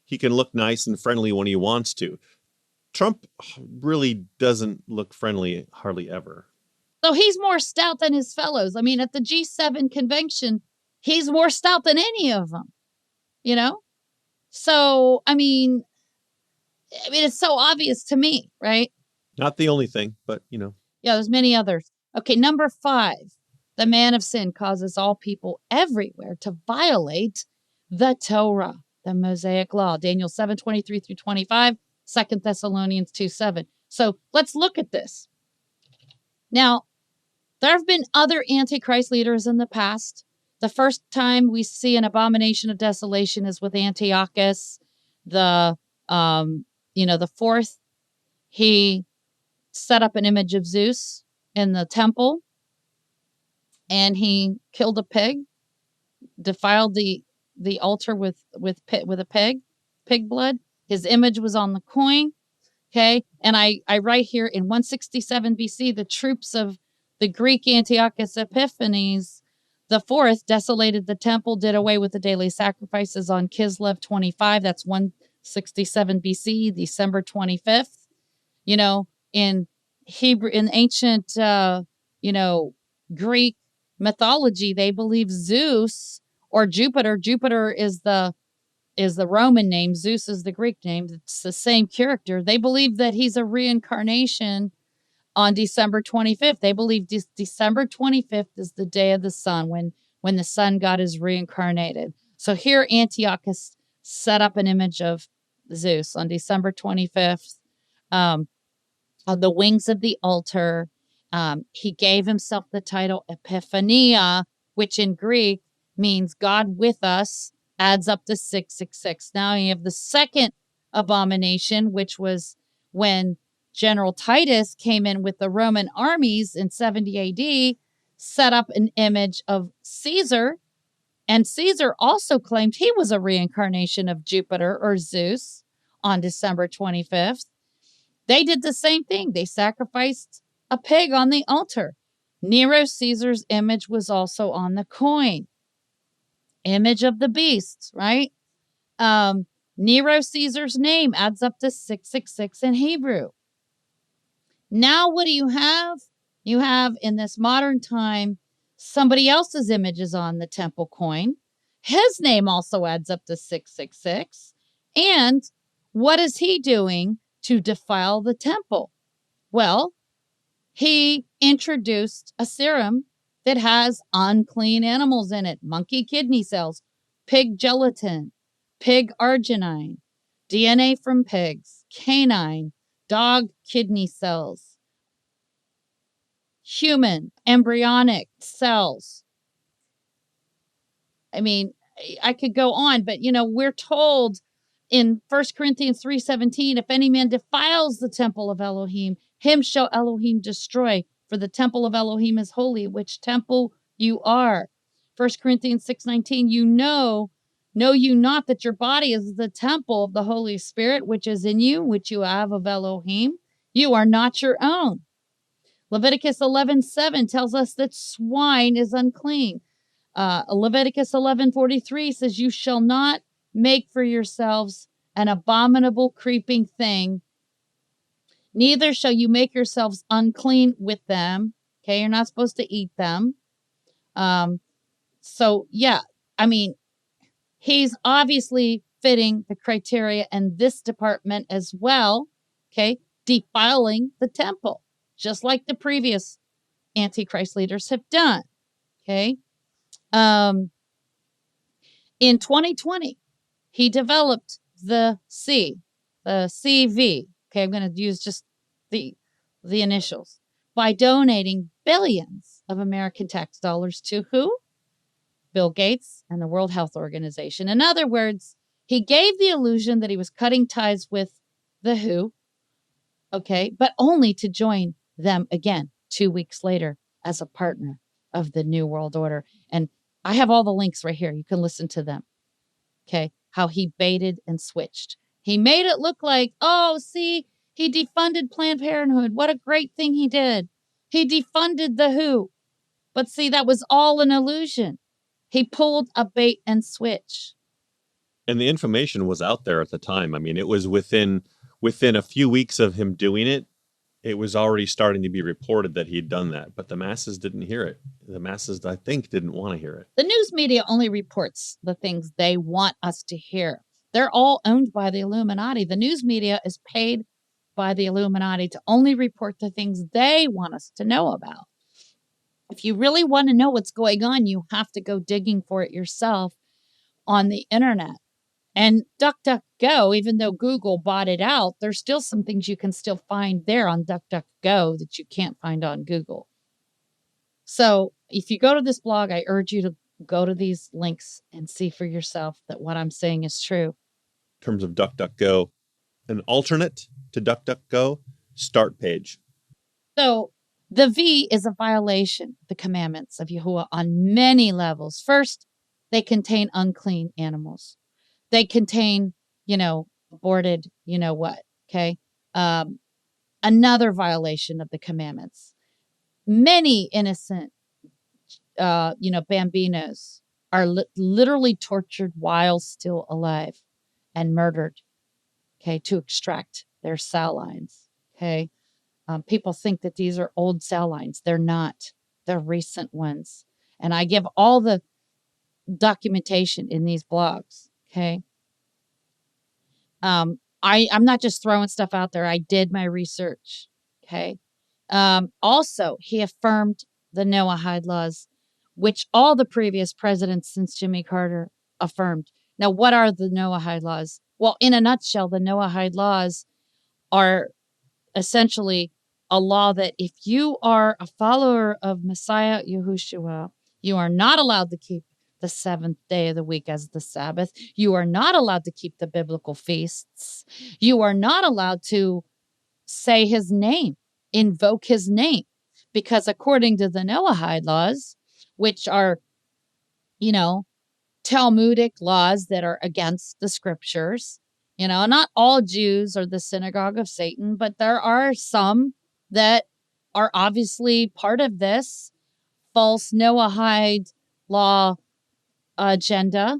he can look nice and friendly when he wants to. Trump really doesn't look friendly hardly ever.
So he's more stout than his fellows. I mean, at the G7 convention, he's more stout than any of them, So, I mean, it's so obvious to me, right?
Not the only thing, but,
Yeah, there's many others. Okay, number 5. The man of sin causes all people everywhere to violate the Torah, the Mosaic law. Daniel 7:23-25, 2 Thessalonians 2:7. So let's look at this. Now, there have been other Antichrist leaders in the past. The first time we see an abomination of desolation is with Antiochus. The fourth, he set up an image of Zeus in the temple. And he killed a pig, defiled the altar with a pig blood. His image was on the coin. Okay. And I write here in 167 BC, the troops of the Greek Antiochus Epiphanes the fourth desolated the temple, did away with the daily sacrifices on Kislev 25. That's 167 BC, December 25th. In Hebrew, in ancient, Greek mythology, they believe Zeus or Jupiter. Jupiter is the Roman name. Zeus is the Greek name. It's the same character. They believe that he's a reincarnation on December 25th. They believe December 25th is the day of the sun, when the sun god is reincarnated. So here Antiochus set up an image of Zeus on December 25th. On the wings of the altar, he gave himself the title Epiphania, which in Greek means God with us, adds up to 666. Now you have the second abomination, which was when General Titus came in with the Roman armies in 70 AD, set up an image of Caesar, and Caesar also claimed he was a reincarnation of Jupiter or Zeus on December 25th. They did the same thing. They sacrificed a pig on the altar. Nero Caesar's image was also on the coin. Image of the beast, right? Nero Caesar's name adds up to 666 in Hebrew. Now what do you have? You have, in this modern time, somebody else's image is on the temple coin. His name also adds up to 666. And what is he doing to defile the temple? Well, he introduced a serum that has unclean animals in it: monkey kidney cells, pig gelatin, pig arginine, DNA from pigs, canine, dog kidney cells, human embryonic cells. I mean, I could go on, but we're told in 1 Corinthians 3:17, if any man defiles the temple of Elohim, him shall Elohim destroy, for the temple of Elohim is holy, which temple you are. 1 Corinthians 6:19, know you not that your body is the temple of the Holy Spirit, which is in you, which you have of Elohim. You are not your own. Leviticus 11:7 tells us that swine is unclean. Leviticus 11:43 says, you shall not make for yourselves an abominable creeping thing, neither shall you make yourselves unclean with them. Okay, you're not supposed to eat them. So yeah, I mean, he's obviously fitting the criteria in this department as well. Okay, defiling the temple, just like the previous Antichrist leaders have done. Okay. In 2020, he developed the CV. Okay, I'm going to use just the initials. by donating billions of American tax dollars to who? Bill Gates and the World Health Organization. In other words, he gave the illusion that he was cutting ties with the WHO, okay, but only to join them again 2 weeks later as a partner of the New World Order. And I have all the links right here. You can listen to them, okay, how he baited and switched. He made it look like, oh, see, he defunded Planned Parenthood. What a great thing he did. He defunded the WHO. But see, that was all an illusion. He pulled a bait and switch.
And the information was out there at the time. I mean, it was within a few weeks of him doing it, it was already starting to be reported that he'd done that. But the masses didn't hear it. The masses, I think, didn't want to hear it.
The news media only reports the things they want us to hear. They're all owned by the Illuminati. The news media is paid by the Illuminati to only report the things they want us to know about. If you really want to know what's going on, you have to go digging for it yourself on the internet. And DuckDuckGo, even though Google bought it out, there's still some things you can still find there on DuckDuckGo that you can't find on Google. So if you go to this blog, I urge you to go to these links and see for yourself that what I'm saying is true.
In terms of DuckDuckGo, an alternate to DuckDuckGo, start page.
So the V is a violation of the commandments of Yahuwah on many levels. First, they contain unclean animals. They contain, aborted, what, okay? Another violation of the commandments. Many innocent, bambinos are literally tortured while still alive and murdered, okay, to extract their cell lines, okay? People think that these are old cell lines. They're not. They're recent ones. And I give all the documentation in these blogs, okay? I'm not just throwing stuff out there. I did my research, okay? Also, he affirmed the Noahide laws, which all the previous presidents since Jimmy Carter affirmed. Now, what are the Noahide laws? Well, in a nutshell, the Noahide laws are essentially a law that if you are a follower of Messiah Yahushua, you are not allowed to keep the seventh day of the week as the Sabbath. You are not allowed to keep the biblical feasts. You are not allowed to say his name, invoke his name, because according to the Noahide laws, which are, Talmudic laws that are against the scriptures, not all Jews are the synagogue of Satan, but there are some that are obviously part of this false Noahide law agenda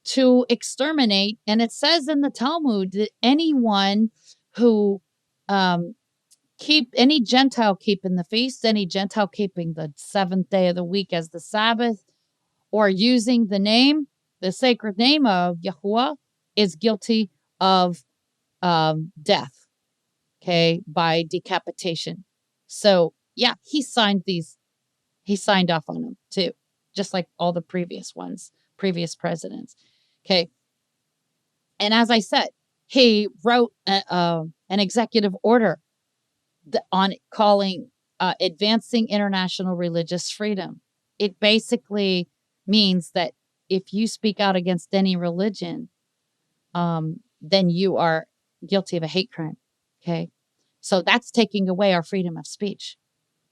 to exterminate. And it says in the Talmud that anyone who any Gentile keeping the feast, any Gentile keeping the seventh day of the week as the Sabbath, or using the sacred name of Yahuwah, is guilty of death, okay, by decapitation. So, yeah, he signed off on them too, just like all the previous presidents, okay. And as I said, he wrote an executive order on calling advancing international religious freedom. It basically means that if you speak out against any religion, then you are guilty of a hate crime. Okay. So that's taking away our freedom of speech.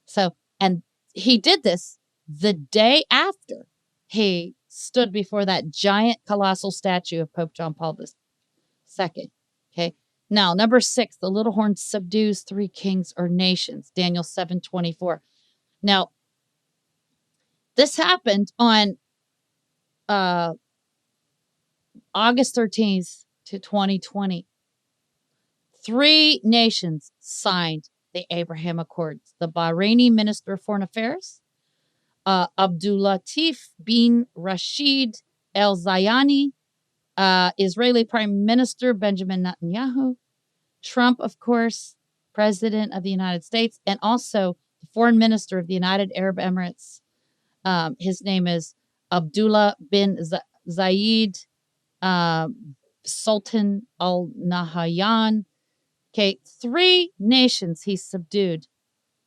So, and he did this the day after he stood before that giant colossal statue of Pope John Paul II. Okay. Now, number 6, the little horn subdues 3 kings or nations, Daniel 7:24. Now, this happened on August 13th to 2020. 3 nations signed the Abraham Accords. The Bahraini Minister of Foreign Affairs, Abdulatif bin Rashid El Zayani, Israeli Prime Minister Benjamin Netanyahu, Trump, of course, President of the United States, and also the Foreign Minister of the United Arab Emirates. His name is Abdullah bin Zayed Sultan Al Nahyan. Okay, 3 nations he subdued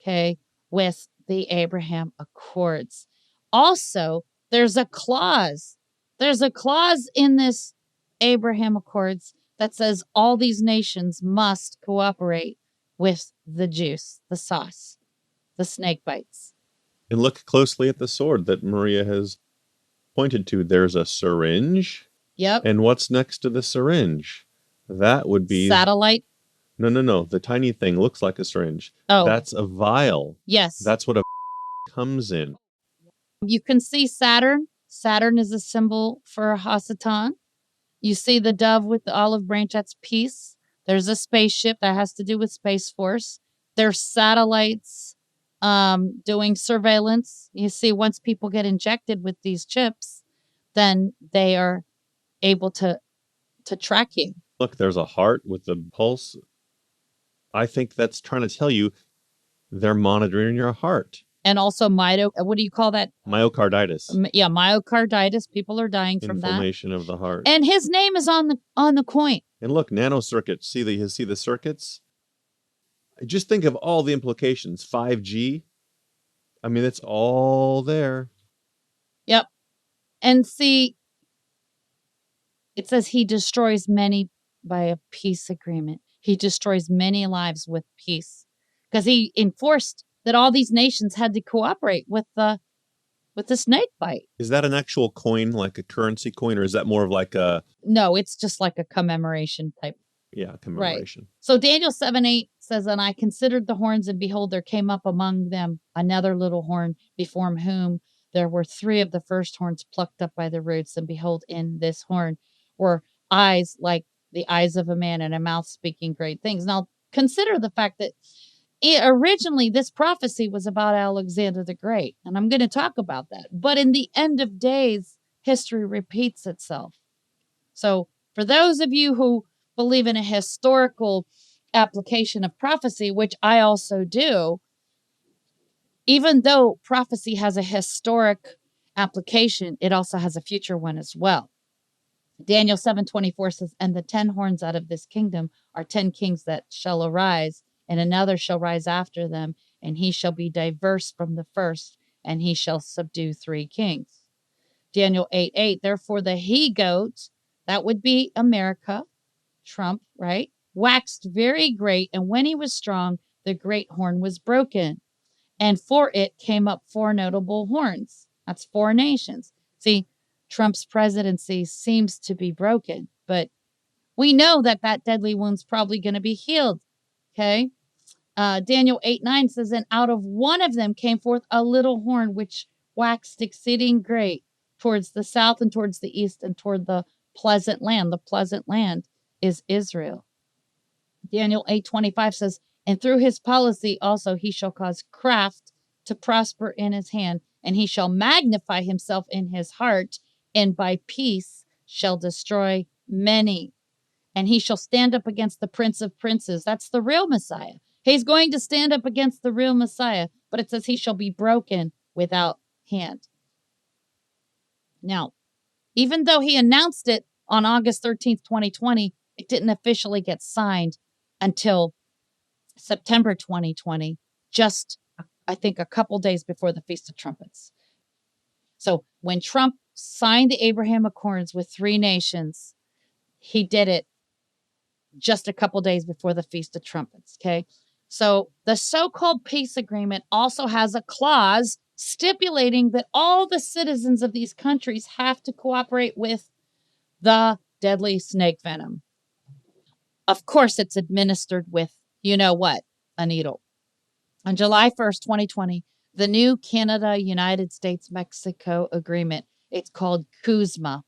okay, with the Abraham Accords. Also, there's a clause. There's a clause in this Abraham Accords that says all these nations must cooperate with the juice, the sauce, the snake bites.
And look closely at the sword that Maria has pointed to. There's a syringe.
Yep.
And what's next to the syringe? That would be...
Satellite.
No. The tiny thing looks like a syringe.
Oh.
That's a vial.
Yes.
That's what a comes in.
You can see Saturn. Saturn is a symbol for Hasatan. You see the dove with the olive branch, that's peace. There's a spaceship that has to do with Space Force. There's satellites doing surveillance. You see, once people get injected with these chips, then they are able to track you.
Look, there's a heart with the pulse. I think that's trying to tell you they're monitoring your heart.
And also what do you call that?
Myocarditis.
Yeah, myocarditis. People are dying from that.
Inflammation of the heart.
And his name is on the coin.
And look, nanocircuits. See the circuits? Just think of all the implications. 5G. I mean, it's all there.
Yep. And see, it says he destroys many by a peace agreement. He destroys many lives with peace. Because he enforced that all these nations had to cooperate with the snake bite.
Is that an actual coin, like a currency coin, or is that more of like a...
No, it's just like a commemoration type.
Yeah, commemoration.
Right. So Daniel 7:8 says, and I considered the horns, and behold, there came up among them another little horn, before whom there were 3 of the first horns plucked up by the roots. And behold, in this horn were eyes like the eyes of a man, and a mouth speaking great things. Now, consider the fact that originally this prophecy was about Alexander the Great, and I'm going to talk about that. But in the end of days, history repeats itself. So for those of you who believe in a historical application of prophecy, which I also do, even though prophecy has a historic application, it also has a future one as well. Daniel 7:24 says, and the 10 horns out of this kingdom are 10 kings that shall arise, and another shall rise after them, and he shall be diverse from the first, and he shall subdue 3 kings. Daniel 8:8, therefore the he-goat, that would be America, Trump, right, waxed very great, and when he was strong, the great horn was broken, and for it came up 4 notable horns. That's 4 nations. See, Trump's presidency seems to be broken, but we know that deadly wound's probably going to be healed, okay? Daniel 8:9 says, and out of one of them came forth a little horn, which waxed exceeding great towards the south and towards the east and toward the pleasant land. The pleasant land is Israel. Daniel 8:25 says, and through his policy also he shall cause craft to prosper in his hand, and he shall magnify himself in his heart, and by peace shall destroy many. And he shall stand up against the Prince of Princes. That's the real Messiah. He's going to stand up against the real Messiah, but it says he shall be broken without hand. Now, even though he announced it on August 13th, 2020, it didn't officially get signed until September 2020, just, I think, a couple days before the Feast of Trumpets. So when Trump signed the Abraham Accords with 3 nations, he did it just a couple days before the Feast of Trumpets, okay? So the so-called peace agreement also has a clause stipulating that all the citizens of these countries have to cooperate with the deadly snake venom. Of course, it's administered with, you know what, a needle. On July 1st, 2020, the new Canada-United States-Mexico agreement, it's called CUSMA.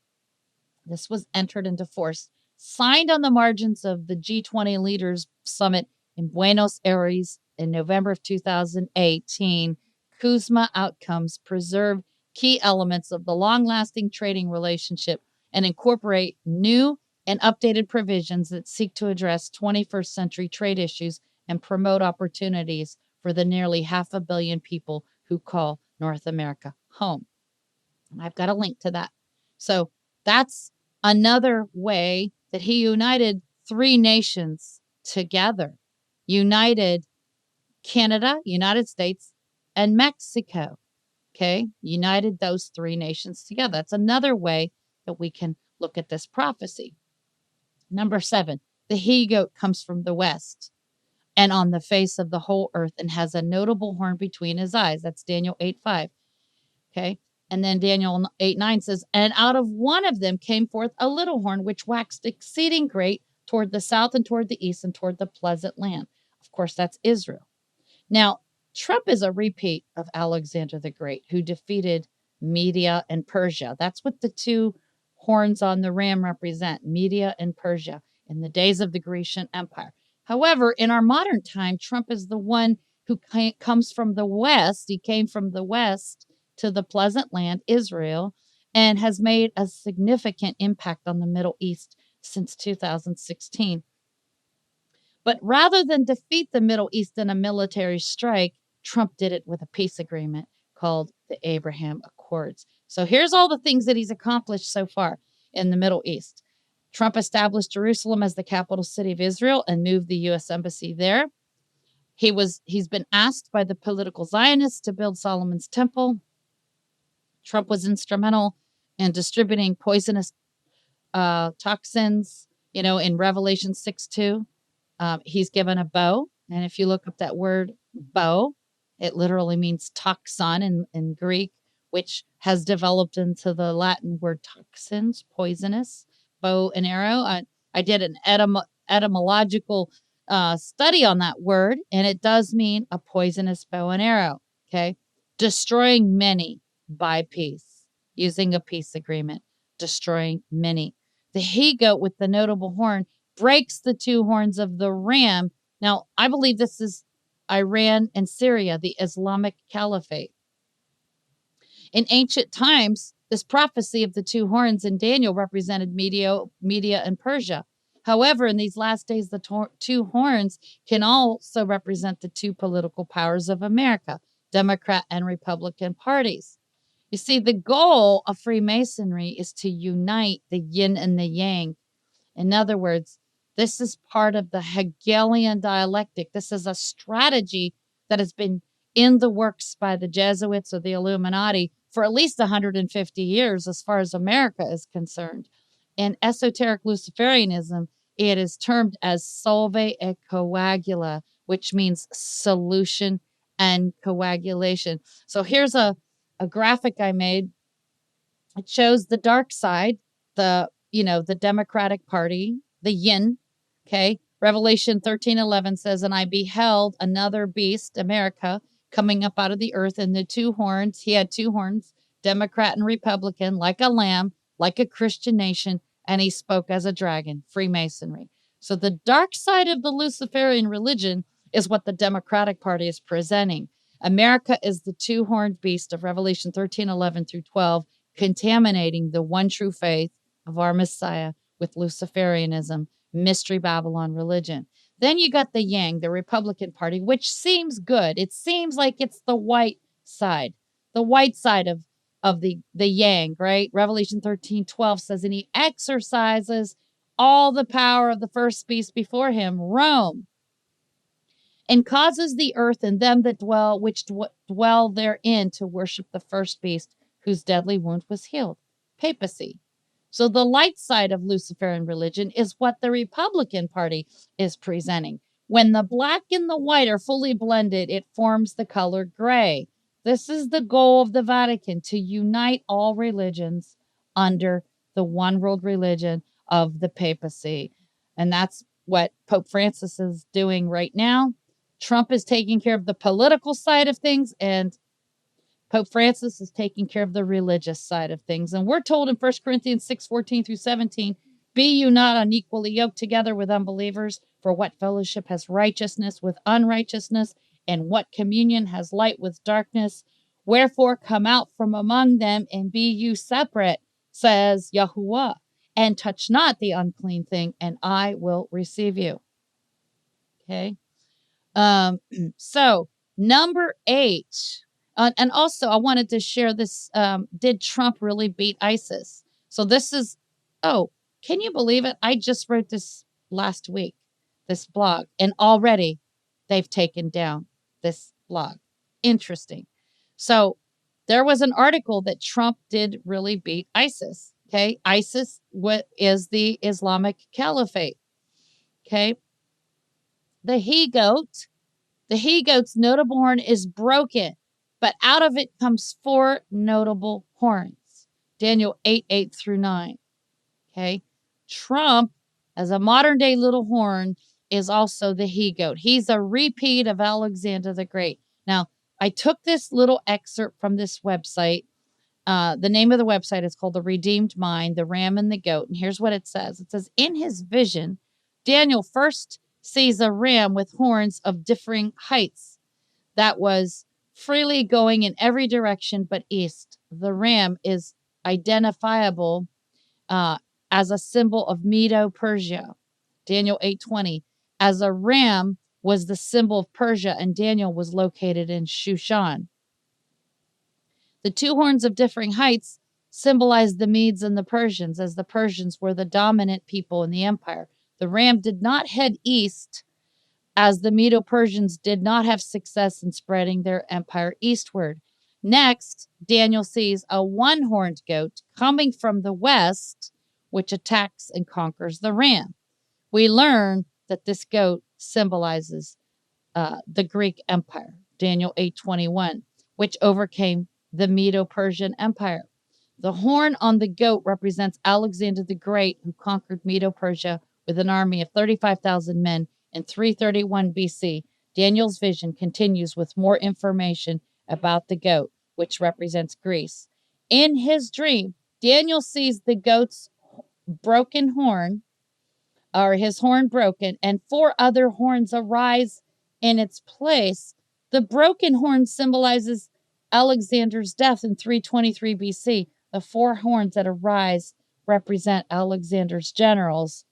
This was entered into force, signed on the margins of the G20 Leaders Summit in Buenos Aires in November of 2018. CUSMA outcomes preserve key elements of the long-lasting trading relationship and incorporate new and updated provisions that seek to address 21st century trade issues and promote opportunities for the nearly 500 million people who call North America home. And I've got a link to that. So that's another way that he united 3 nations together, united Canada, United States, and Mexico. Okay, united those three nations together. That's another way that we can look at this prophecy. Number 7, the he-goat comes from the west and on the face of the whole earth and has a notable horn between his eyes. That's Daniel 8:5. Okay. And then Daniel 8:9 says, and out of one of them came forth a little horn, which waxed exceeding great toward the south and toward the east and toward the pleasant land. Of course, that's Israel. Now, Trump is a repeat of Alexander the Great, who defeated Media and Persia. That's what the two horns on the ram represent, Media and Persia, in the days of the Grecian Empire. However, in our modern time, Trump is the one who comes from the west. He came from the west to the pleasant land, Israel, and has made a significant impact on the Middle East since 2016. But rather than defeat the Middle East in a military strike, Trump did it with a peace agreement called the Abraham Accords. So here's all the things that he's accomplished so far in the Middle East. Trump established Jerusalem as the capital city of Israel and moved the U.S. embassy there. He's been asked by the political Zionists to build Solomon's temple. Trump was instrumental in distributing poisonous toxins, in Revelation 6:2. He's given a bow. And if you look up that word bow, it literally means toxon in Greek, which has developed into the Latin word toxins, poisonous, bow and arrow. I did an etymological study on that word, and it does mean a poisonous bow and arrow. Okay. Destroying many by peace, using a peace agreement, destroying many. The he-goat with the notable horn breaks the two horns of the ram. Now, I believe this is Iran and Syria, the Islamic Caliphate. In ancient times, this prophecy of the two horns in Daniel represented Media and Persia. However, in these last days, the two horns can also represent the two political powers of America, Democrat and Republican parties. You see, the goal of Freemasonry is to unite the yin and the yang. In other words, this is part of the Hegelian dialectic. This is a strategy that has been in the works by the Jesuits or the Illuminati for at least 150 years, as far as America is concerned. In esoteric Luciferianism, it is termed as solve et coagula, which means solution and coagulation. So here's a graphic I made. It shows the dark side, the Democratic Party, the yin. Okay. Revelation 13:11 says, and I beheld another beast, America, coming up out of the earth, and the two horns. He had two horns, Democrat and Republican, like a lamb, like a Christian nation, and he spoke as a dragon, Freemasonry. So the dark side of the Luciferian religion is what the Democratic Party is presenting. America is the two-horned beast of Revelation 13:11 through 12, contaminating the one true faith of our Messiah with Luciferianism, Mystery Babylon religion. Then you got the Yang, the Republican Party, which seems good. It seems like it's the white side of the Yang, right? Revelation 13:12 says, and he exercises all the power of the first beast before him, Rome, and causes the earth and them that dwell therein to worship the first beast, whose deadly wound was healed. Papacy. So the light side of Luciferian religion is what the Republican Party is presenting. When the black and the white are fully blended, it forms the color gray. This is the goal of the Vatican, to unite all religions under the one world religion of the papacy. And that's what Pope Francis is doing right now. Trump is taking care of the political side of things, and Pope Francis is taking care of the religious side of things. And we're told in 1 Corinthians 6:14 through 17, be you not unequally yoked together with unbelievers, for what fellowship has righteousness with unrighteousness, and what communion has light with darkness? Wherefore come out from among them and be you separate, says Yahuwah, and touch not the unclean thing, and I will receive you. Okay. So number 8, and also I wanted to share this. Did Trump really beat ISIS? So this is, can you believe it? I just wrote this last week, this blog, and already they've taken down this blog. Interesting. So there was an article that Trump did really beat ISIS. Okay. ISIS is the Islamic Caliphate. Okay. The he-goat's notable horn is broken, but out of it comes 4 notable horns. Daniel 8 through 9. Okay. Trump, as a modern day little horn, is also the he-goat. He's a repeat of Alexander the Great. Now, I took this little excerpt from this website. The name of the website is called The Redeemed Mind, the Ram and the Goat. And here's what it says. It says, in his vision, Daniel first sees a ram with horns of differing heights that was freely going in every direction but east. The ram is identifiable as a symbol of Medo-Persia. Daniel 8:20. As a ram was the symbol of Persia, and Daniel was located in Shushan. The 2 horns of differing heights symbolized the Medes and the Persians, as the Persians were the dominant people in the empire. The ram did not head east, as the Medo-Persians did not have success in spreading their empire eastward. Next, Daniel sees a 1-horned goat coming from the west, which attacks and conquers the ram. We learn that this goat symbolizes the Greek Empire, Daniel 8:21, which overcame the Medo-Persian Empire. The horn on the goat represents Alexander the Great, who conquered Medo-Persia with an army of 35,000 men in 331 BC. Daniel's vision continues with more information about the goat, which represents Greece. In his dream, Daniel sees the goat's broken horn, or his horn broken, and 4 other horns arise in its place. The broken horn symbolizes Alexander's death in 323 BC. The 4 horns that arise represent Alexander's generals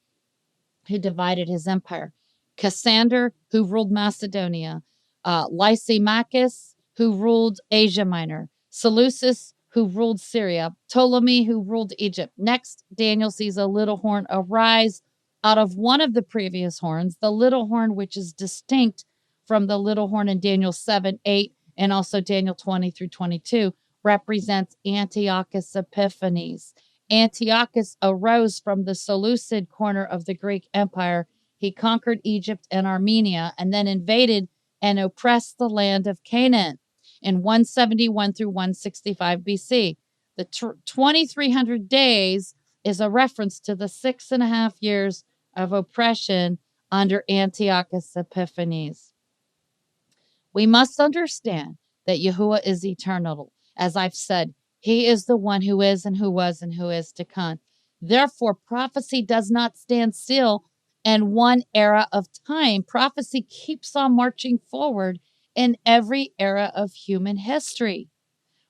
who divided his empire. Cassander, who ruled Macedonia. Lysimachus, who ruled Asia Minor. Seleucus, who ruled Syria. Ptolemy, who ruled Egypt. Next, Daniel sees a little horn arise out of one of the previous horns, the little horn which is distinct from the little horn in Daniel 7:8 and also Daniel 20 through 22, represents Antiochus Epiphanes. Antiochus arose from the Seleucid corner of the Greek Empire. He conquered Egypt and Armenia and then invaded and oppressed the land of Canaan in 171 through 165 BC. The 2300 days is a reference to the 6.5 years of oppression under Antiochus Epiphanes. We must understand that Yahuwah is eternal. As I've said, he is the one who is and who was and who is to come. Therefore, prophecy does not stand still in one era of time. Prophecy keeps on marching forward in every era of human history.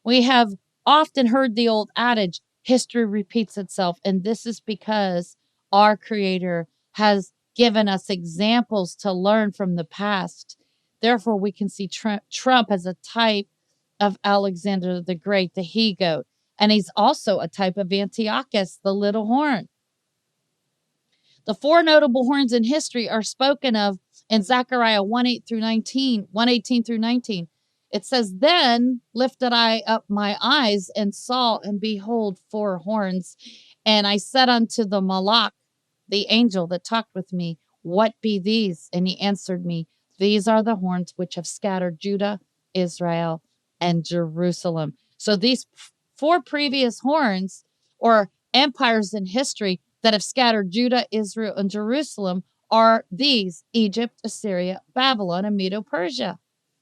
We have often heard the old adage, history repeats itself, and this is because our Creator has given us examples to learn from the past. Therefore, we can see Trump as a type of Alexander the Great, the he-goat, and he's also a type of Antiochus, the little horn. The 4 notable horns in history are spoken of in Zechariah 1:8 through 19, 1:18 through 19. It says, then lifted I up my eyes and saw, and behold, 4 horns. And I said unto the Malach, the angel that talked with me, what be these? And he answered me, these are the horns which have scattered Judah, Israel, and Jerusalem. So these 4 previous horns, or empires in history that have scattered Judah, Israel, and Jerusalem, are these: Egypt, Assyria, Babylon, and Medo-Persia.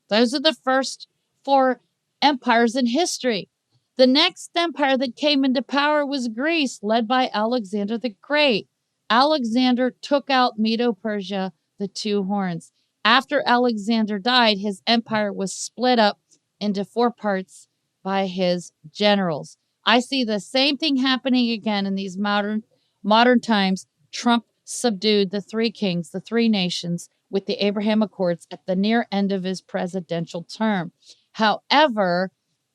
Those are the first 4 empires in history. The next empire that came into power was Greece, led by Alexander the Great. Alexander took out Medo-Persia, the 2 horns. After Alexander died, his empire was split up into 4 parts by his generals. I see the same thing happening again in these modern times. Trump subdued the 3 kings, the 3 nations, with the Abraham Accords at the near end of his presidential term. However,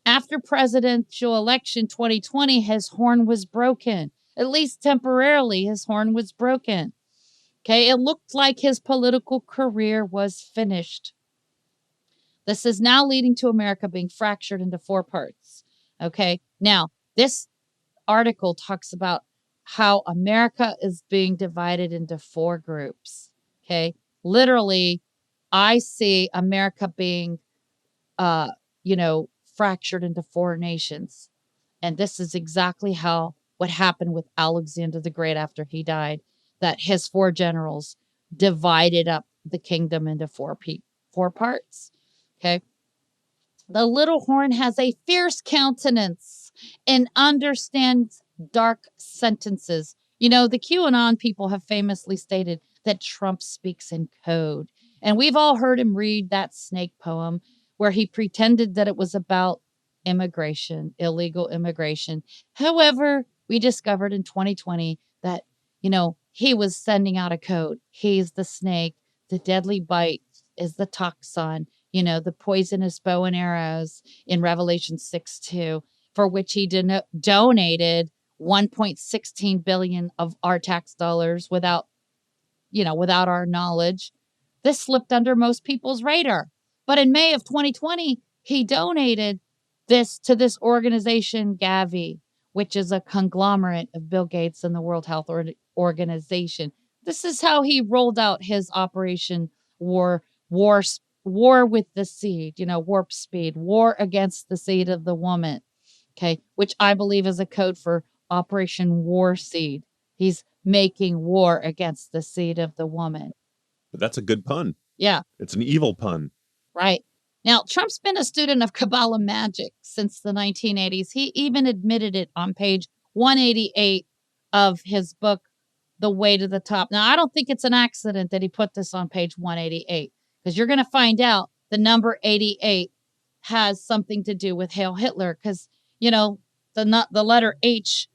after presidential election 2020, his horn was broken. At least temporarily, his horn was broken. Okay, it looked like his political career was finished. This is now leading to America being fractured into 4 parts. Okay. Now, this article talks about how America is being divided into 4 groups. Okay. Literally, I see America being, fractured into 4 nations. And this is exactly what happened with Alexander the Great after he died, that his 4 generals divided up the kingdom into 4 parts. Okay. The little horn has a fierce countenance and understands dark sentences. The QAnon people have famously stated that Trump speaks in code. And we've all heard him read that snake poem where he pretended that it was about immigration, illegal immigration. However, we discovered in 2020 that, he was sending out a code. He's the snake. The deadly bite is the toxin. The poisonous bow and arrows in Revelation 6:2, for which he donated 1.16 billion of our tax dollars without our knowledge. This slipped under most people's radar. But in May of 2020, he donated this to this organization, Gavi, which is a conglomerate of Bill Gates and the World Health Organization. This is how he rolled out his Operation War with the seed, warp speed, war against the seed of the woman. Okay. Which I believe is a code for Operation War Seed. He's making war against the seed of the woman.
But that's a good pun.
Yeah.
It's an evil pun.
Right. Now, Trump's been a student of Kabbalah magic since the 1980s. He even admitted it on page 188 of his book, The Way to the Top. Now, I don't think it's an accident that he put this on page 188, because you're going to find out the number 88 has something to do with Hail Hitler, because, the letter H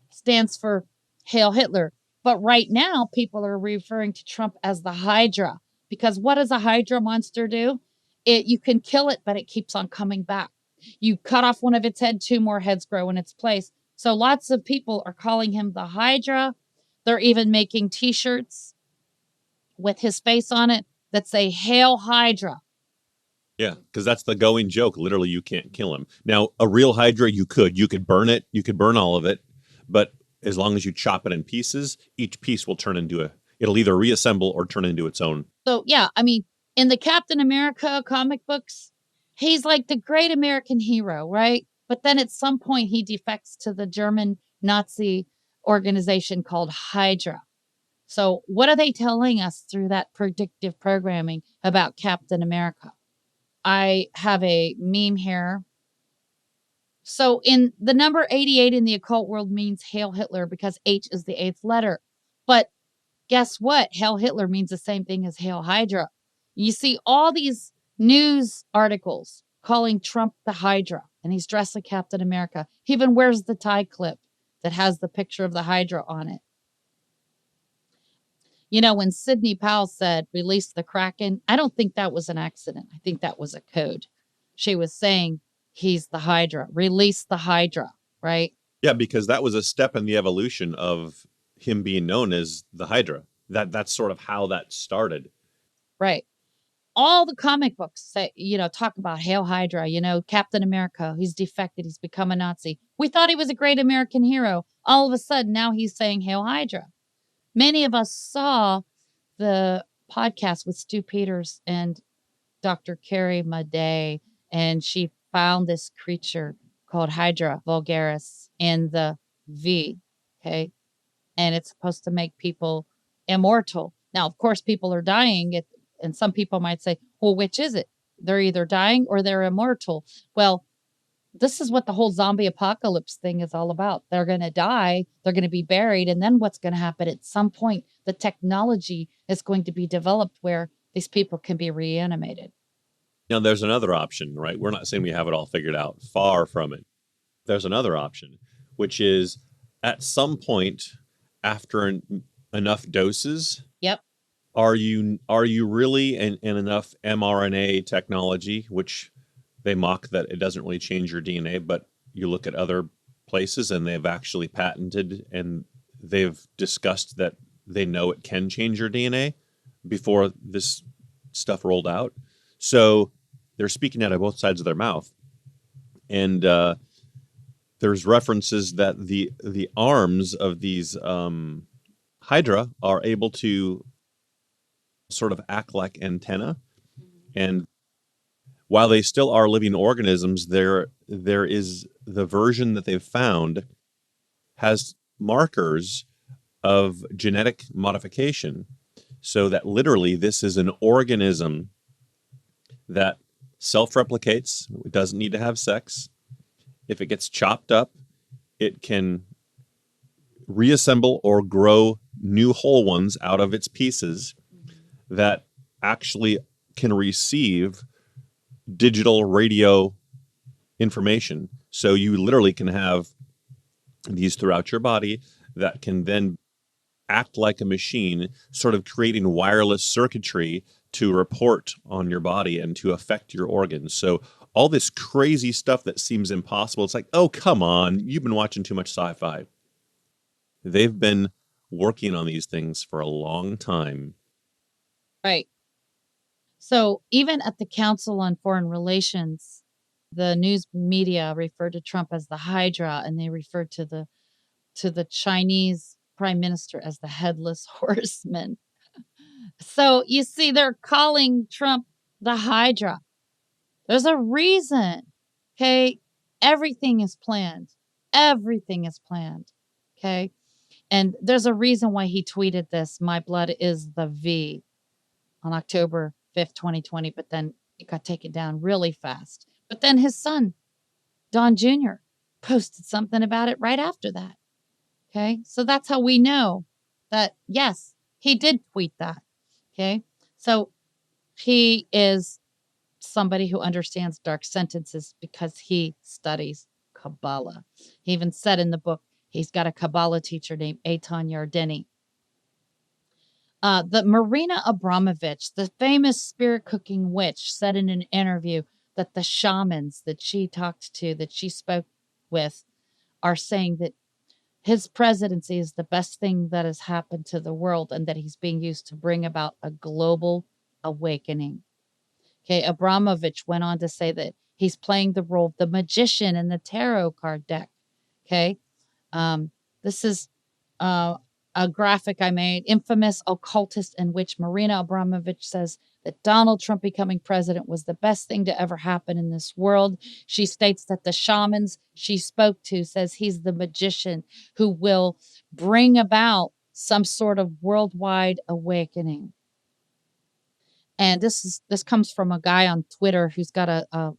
stands for Hail Hitler. But right now, people are referring to Trump as the Hydra, because what does a Hydra monster do? You can kill it, but it keeps on coming back. You cut off one of its head, 2 more heads grow in its place. So lots of people are calling him the Hydra. They're even making T-shirts with his face on it that say Hail Hydra.
Yeah, because that's the going joke. Literally, you can't kill him. Now, a real Hydra, you could burn it. You could burn all of it. But as long as you chop it in pieces, each piece will it'll either reassemble or turn into its own.
So, yeah, in the Captain America comic books, he's like the great American hero, right? But then at some point he defects to the German Nazi organization called Hydra. So what are they telling us through that predictive programming about Captain America? I have a meme here. So in the number 88 in the occult world means Hail Hitler because H is the 8th letter. But guess what? Hail Hitler means the same thing as Hail Hydra. You see all these news articles calling Trump the Hydra, and he's dressed like Captain America. He even wears the tie clip that has the picture of the Hydra on it. When Sidney Powell said, release the Kraken, I don't think that was an accident. I think that was a code. She was saying, he's the Hydra. Release the Hydra, right?
Yeah, because that was a step in the evolution of him being known as the Hydra. That's sort of how that started.
Right. All the comic books say, talk about Hail Hydra, Captain America, he's defected, he's become a Nazi. We thought he was a great American hero. All of a sudden, now he's saying Hail Hydra. Many of us saw the podcast with Stu Peters and Dr. Carrie Madej, and she found this creature called Hydra vulgaris in the V, okay? And it's supposed to make people immortal. Now, of course, people are dying, and some people might say, well, which is it? They're either dying or they're immortal. Well, this is what the whole zombie apocalypse thing is all about. They're going to die, they're going to be buried, and then what's going to happen? At some point, the technology is going to be developed where these people can be reanimated.
Now, there's another option, right? We're not saying we have it all figured out. Far from it. There's another option, which is at some point after enough doses.
Yep.
Are you really in enough mRNA technology, which they mock that it doesn't really change your DNA, but you look at other places and they've actually patented and they've discussed that they know it can change your DNA before this stuff rolled out. So they're speaking out of both sides of their mouth. And there's references that the arms of these Hydra are able to sort of act like antenna. And while they still are living organisms, there is the version that they've found has markers of genetic modification, so that literally this is an organism that self-replicates. It doesn't need to have sex. If it gets chopped up, it can reassemble or grow new whole ones out of its pieces that actually can receive digital radio information. So you literally can have these throughout your body that can then act like a machine, sort of creating wireless circuitry to report on your body and to affect your organs. So all this crazy stuff that seems impossible, it's like, oh, come on, you've been watching too much sci-fi. They've been working on these things for a long time.
Right. So even at the Council on Foreign Relations, the news media referred to Trump as the Hydra, and they referred to the Chinese prime minister as the headless horseman. So you see, they're calling Trump the Hydra. There's a reason. Okay. Everything is planned. Everything is planned. Okay. And there's a reason why he tweeted this, "My blood is the V," on October 5th, 2020, but then it got taken down really fast. But then his son, Don Jr., posted something about it right after that. Okay. So that's how we know that, yes, he did tweet that. Okay. So he is somebody who understands dark sentences because he studies Kabbalah. He even said in the book he's got a Kabbalah teacher named Eitan Yardeni. The Marina Abramovich, the famous spirit cooking witch, said in an interview that the shamans that she talked to, that she spoke with, are saying that his presidency is the best thing that has happened to the world and that he's being used to bring about a global awakening. Okay, Abramovich went on to say that he's playing the role of the magician in the tarot card deck. Okay, this is a graphic I made. Infamous occultist in which Marina Abramovich says that Donald Trump becoming president was the best thing to ever happen in this world. She states that the shamans she spoke to says he's the magician who will bring about some sort of worldwide awakening. And this comes from a guy on Twitter who's got a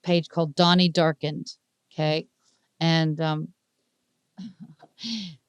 page called Donnie Darkened. Okay. And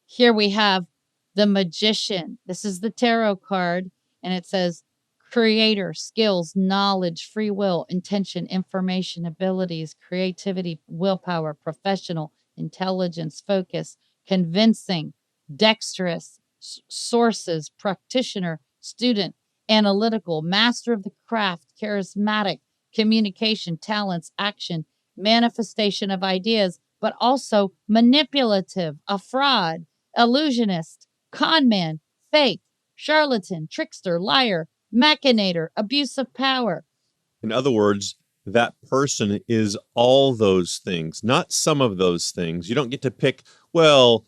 here we have the magician. This is the tarot card, and it says creator, skills, knowledge, free will, intention, information, abilities, creativity, willpower, professional, intelligence, focus, convincing, dexterous, sources, practitioner, student, analytical, master of the craft, charismatic, communication, talents, action, manifestation of ideas, but also manipulative, a fraud, illusionist, con man, fake, charlatan, trickster, liar, machinator, abuse of power.
In other words, that person is all those things, not some of those things. You don't get to pick, well,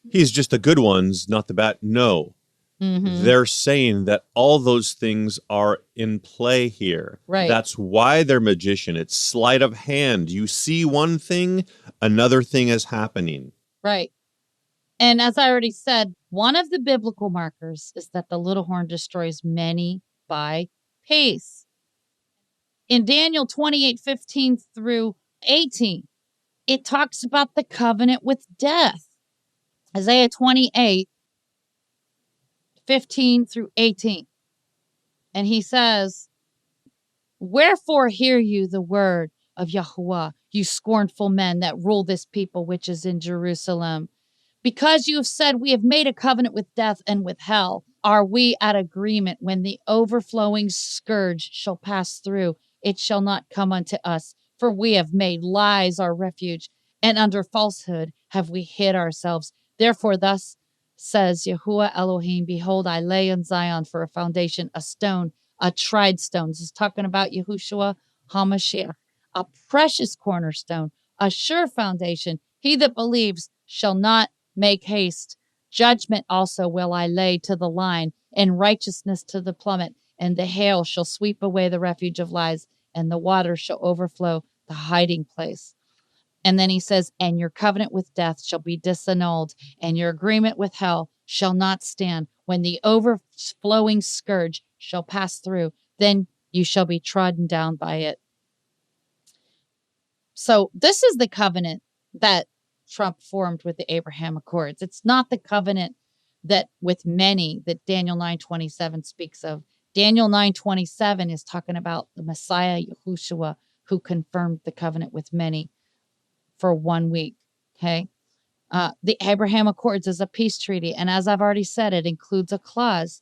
he's just the good ones, not the bad. No. They're saying that all those things are in play here.
Right.
That's why they're magician. It's sleight of hand. You see one thing, another thing is happening.
Right. And as I already said, one of the biblical markers is that the little horn destroys many by peace. In Daniel 28:15 through 18, it talks about the covenant with death. Isaiah 28:15 through 18. And he says, "Wherefore hear you the word of Yahuwah, you scornful men that rule this people which is in Jerusalem. Because you have said, we have made a covenant with death and with hell, are we at agreement when the overflowing scourge shall pass through? It shall not come unto us, for we have made lies our refuge, and under falsehood have we hid ourselves. Therefore thus says Yahuwah Elohim, behold, I lay in Zion for a foundation, a stone, a tried stone. This is talking about Yahushua HaMashiach, a precious cornerstone, a sure foundation. He that believes shall not make haste. Judgment also will I lay to the line, and righteousness to the plummet, and the hail shall sweep away the refuge of lies, and the waters shall overflow the hiding place. And then he says, and your covenant with death shall be disannulled, and your agreement with hell shall not stand. When the overflowing scourge shall pass through, then you shall be trodden down by it. So this is the covenant that Trump formed with the Abraham Accords. It's not the covenant that with many that Daniel 9:27 speaks of. Daniel 9:27 is talking about the Messiah, Yahushua, who confirmed the covenant with many for 1 week. Okay. The Abraham Accords is a peace treaty. And as I've already said, it includes a clause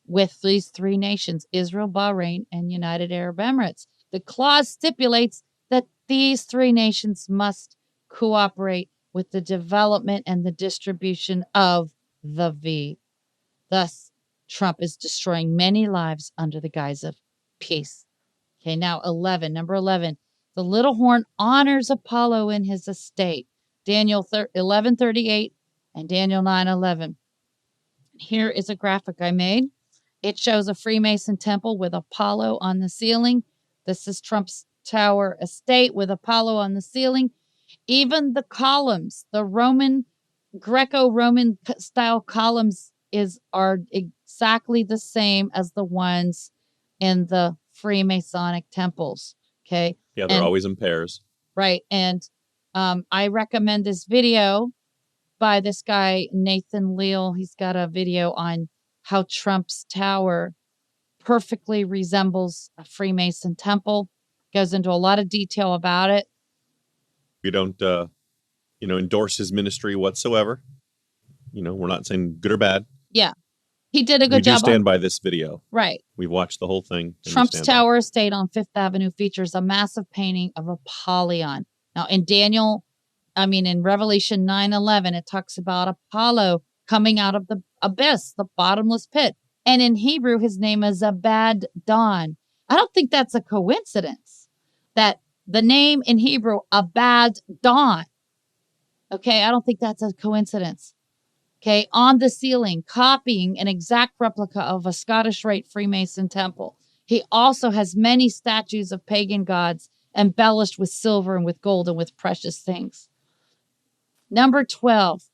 with these three nations, Israel, Bahrain, and United Arab Emirates. The clause stipulates that these three nations must cooperate with the development and the distribution of the V. Thus, Trump is destroying many lives under the guise of peace. Okay, now number 11. The little horn honors Apollo in his estate. Daniel 11:38 and Daniel 9:11. Here is a graphic I made. It shows a Freemason temple with Apollo on the ceiling. This is Trump's Tower estate with Apollo on the ceiling. Even the columns, the Greco-Roman style columns are exactly the same as the ones in the Freemasonic temples. Okay.
Yeah, they're always in pairs.
Right. And I recommend this video by this guy, Nathan Leal. He's got a video on how Trump's tower perfectly resembles a Freemason temple. Goes into a lot of detail about it.
We don't, endorse his ministry whatsoever. We're not saying good or bad.
Yeah. He did a good job.
We do stand by this video.
Right.
We've watched the whole thing.
Trump's Tower Estate on Fifth Avenue features a massive painting of Apollyon. Now, in Revelation 9:11, it talks about Apollo coming out of the abyss, the bottomless pit. And in Hebrew, his name is Abaddon. I don't think that's a coincidence that the name in Hebrew, Abaddon. Okay, I don't think that's a coincidence. Okay, on the ceiling, copying an exact replica of a Scottish Rite Freemason temple. He also has many statues of pagan gods embellished with silver and with gold and with precious things. Number 12,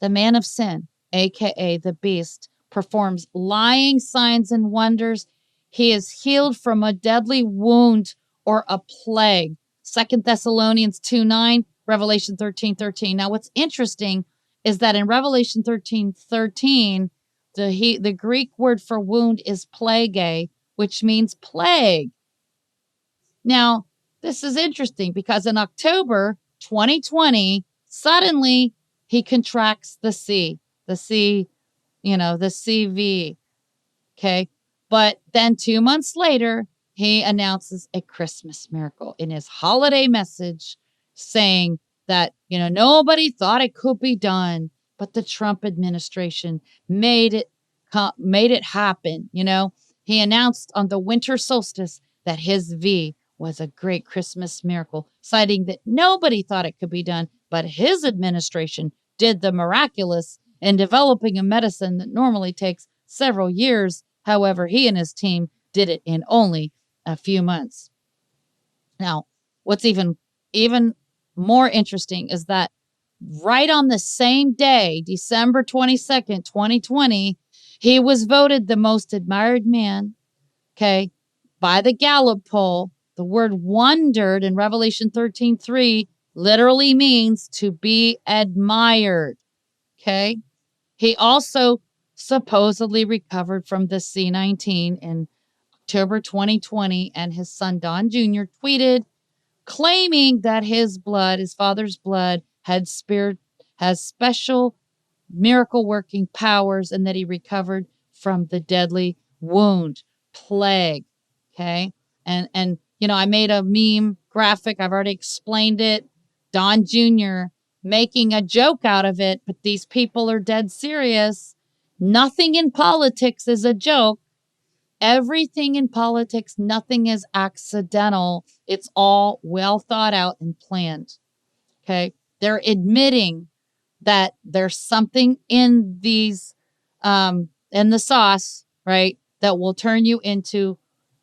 the man of sin, a.k.a. the beast, performs lying signs and wonders. He is healed from a deadly wound or a plague. 2 Thessalonians 2:9, Revelation 13:13. Now, what's interesting is that in Revelation 13:13, the Greek word for wound is plage, which means plague. Now, this is interesting because in October 2020, suddenly he contracts the CV. Okay. But then 2 months later, he announces a Christmas miracle in his holiday message saying that, nobody thought it could be done, but the Trump administration made it happen. He announced on the winter solstice that his V was a great Christmas miracle, citing that nobody thought it could be done, but his administration did the miraculous in developing a medicine that normally takes several years. However, he and his team did it in only a few months. Now, what's even more interesting is that right on the same day, December 22nd, 2020, he was voted the most admired man, okay, by the Gallup poll. The word wondered in Revelation 13:3 literally means to be admired, okay? He also supposedly recovered from the C-19 in October 2020, and his son Don Jr. tweeted claiming that his father's blood, has special miracle working powers and that he recovered from the deadly wound, plague. Okay. And I made a meme graphic. I've already explained it. Don Jr. making a joke out of it, but these people are dead serious. Nothing in politics is a joke. Everything in politics, nothing is accidental. It's all well thought out and planned. Okay. They're admitting that there's something in these, in the sauce, right, that will turn you into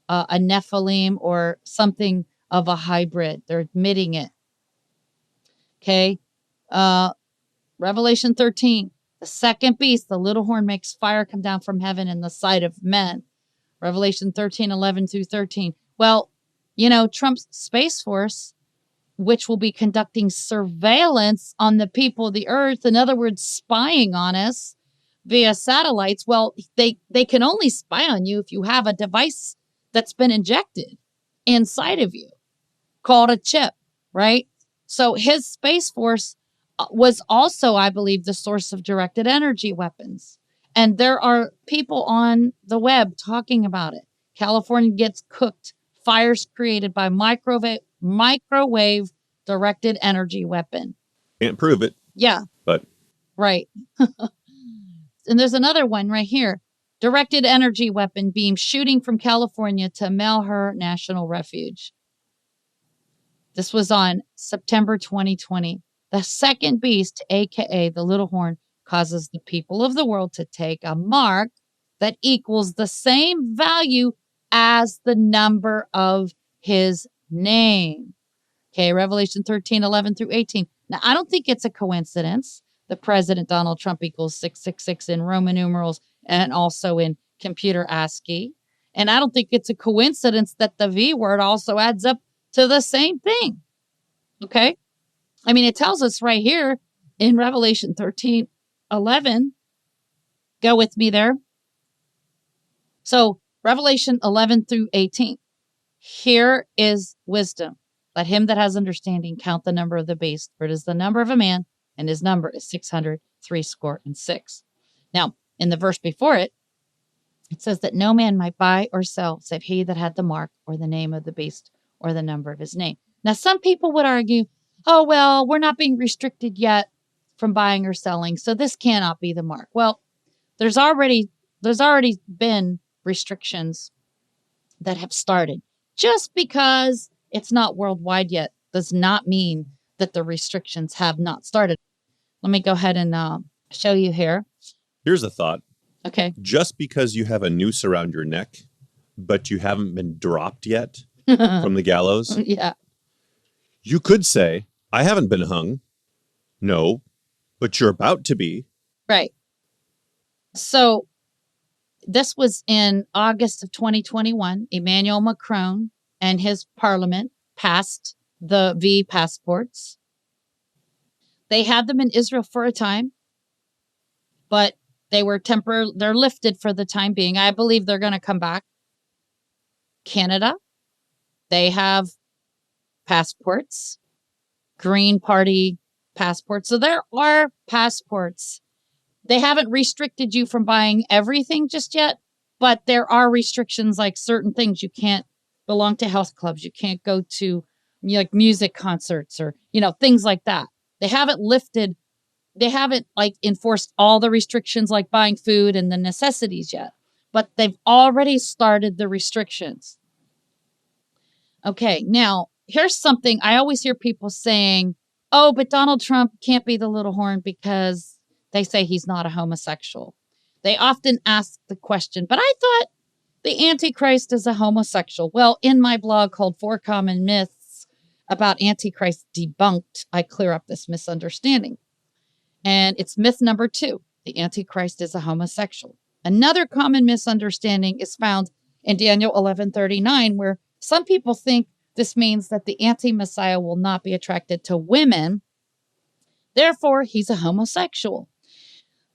a Nephilim or something of a hybrid. They're admitting it. Okay. Revelation 13, the second beast, the little horn, makes fire come down from heaven in the sight of men. Revelation 13, 11 through 13. Well, Trump's Space Force, which will be conducting surveillance on the people of the earth, in other words, spying on us via satellites. Well, they can only spy on you if you have a device that's been injected inside of you called a chip, right? So his Space Force was also, I believe, the source of directed energy weapons. And there are people on the web talking about it. California gets cooked. Fires created by microwave directed energy weapon.
Can't prove it.
Yeah.
But.
Right. And there's another one right here. Directed energy weapon beam shooting from California to Malheur National Refuge. This was on September 2020. The second beast, a.k.a. the little horn, causes the people of the world to take a mark that equals the same value as the number of his name. Okay, Revelation 13, 11 through 18. Now, I don't think it's a coincidence. The President Donald Trump equals 666 in Roman numerals and also in computer ASCII. And I don't think it's a coincidence that the V word also adds up to the same thing. Okay? I mean, it tells us right here in Revelation 13, 11. Go with me there. So, Revelation 11 through 18. Here is wisdom. Let him that has understanding count the number of the beast, for it is the number of a man, and his number is 666. Now, in the verse before it, it says that no man might buy or sell, save he that had the mark or the name of the beast or the number of his name. Now, some people would argue, oh, well, we're not being restricted yet from buying or selling, so this cannot be the mark. Well, there's already been restrictions that have started. Just because it's not worldwide yet does not mean that the restrictions have not started. Let me go ahead and show you here.
Here's a thought.
Okay.
Just because you have a noose around your neck, but you haven't been dropped yet from the gallows.
Yeah.
You could say, I haven't been hung. No, but you're about to be.
Right. So this was in August of 2021. Emmanuel Macron and his parliament passed the V passports. They had them in Israel for a time, but they're lifted for the time being. I believe they're going to come back. Canada, they have passports, Green Party passports. So there are passports. They haven't restricted you from buying everything just yet, but there are restrictions like certain things. You can't belong to health clubs. You can't go to like music concerts or, things like that. They haven't enforced all the restrictions like buying food and the necessities yet, but they've already started the restrictions. Okay, now here's something I always hear people saying, oh, but Donald Trump can't be the little horn because they say he's not a homosexual. They often ask the question, but I thought the Antichrist is a homosexual. Well, in my blog called 4 Common Myths about Antichrist Debunked, I clear up this misunderstanding. And it's myth number 2. The Antichrist is a homosexual. Another common misunderstanding is found in Daniel 11:39, where some people think this means that the anti-Messiah will not be attracted to women. Therefore, he's a homosexual.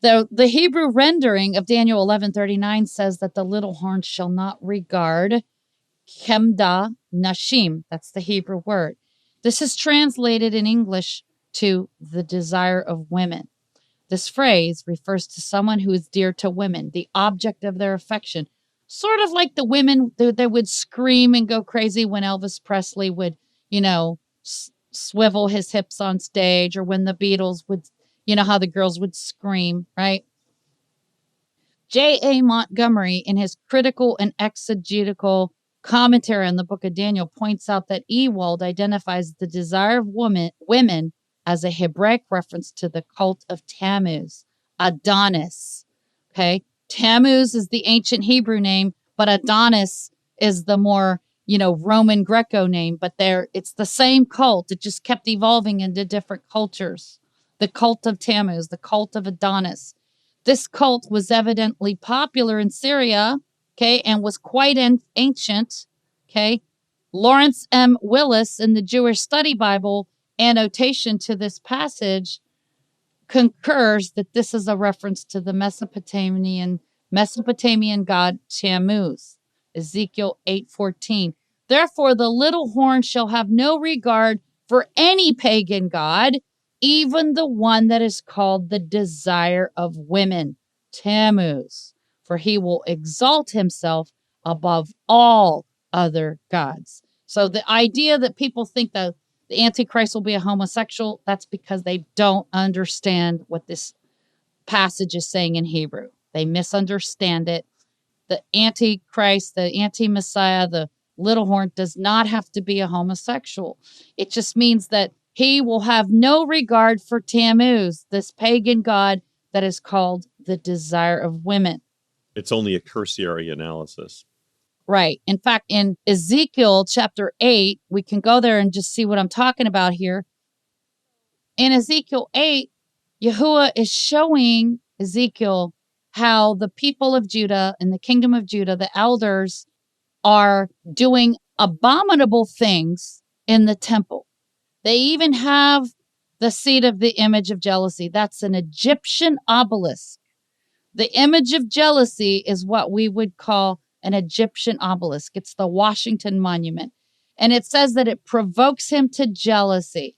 The Hebrew rendering of Daniel 11:39 says that the little horn shall not regard Chemda Nashim. That's the Hebrew word. This is translated in English to the desire of women. This phrase refers to someone who is dear to women, the object of their affection. Sort of like the women that would scream and go crazy when Elvis Presley would, swivel his hips on stage, or when the Beatles would, how the girls would scream, right? J.A. Montgomery, in his critical and exegetical commentary on the book of Daniel, points out that Ewald identifies the desire of women as a Hebraic reference to the cult of Tammuz, Adonis. Okay, Tammuz is the ancient Hebrew name, but Adonis is the more, Roman Greco name. But it's the same cult. It just kept evolving into different cultures. The cult of Tammuz, the cult of Adonis. This cult was evidently popular in Syria, okay, and was quite ancient, okay. Lawrence M. Willis in the Jewish Study Bible annotation to this passage concurs that this is a reference to the Mesopotamian god Tammuz, Ezekiel 8:14. Therefore, the little horn shall have no regard for any pagan god, even the one that is called the desire of women, Tammuz, for he will exalt himself above all other gods. So the idea that people think that the Antichrist will be a homosexual, that's because they don't understand what this passage is saying in Hebrew. They misunderstand it. The Antichrist, the anti-Messiah, the little horn does not have to be a homosexual. It just means that he will have no regard for Tammuz, this pagan god that is called the desire of women.
It's only a cursory analysis.
Right. In fact, in Ezekiel chapter 8, we can go there and just see what I'm talking about here. In Ezekiel 8, Yahuwah is showing Ezekiel how the people of Judah and the kingdom of Judah, the elders, are doing abominable things in the temple. They even have the seat of the image of jealousy. That's an Egyptian obelisk. The image of jealousy is what we would call an Egyptian obelisk. It's the Washington Monument. And it says that it provokes him to jealousy.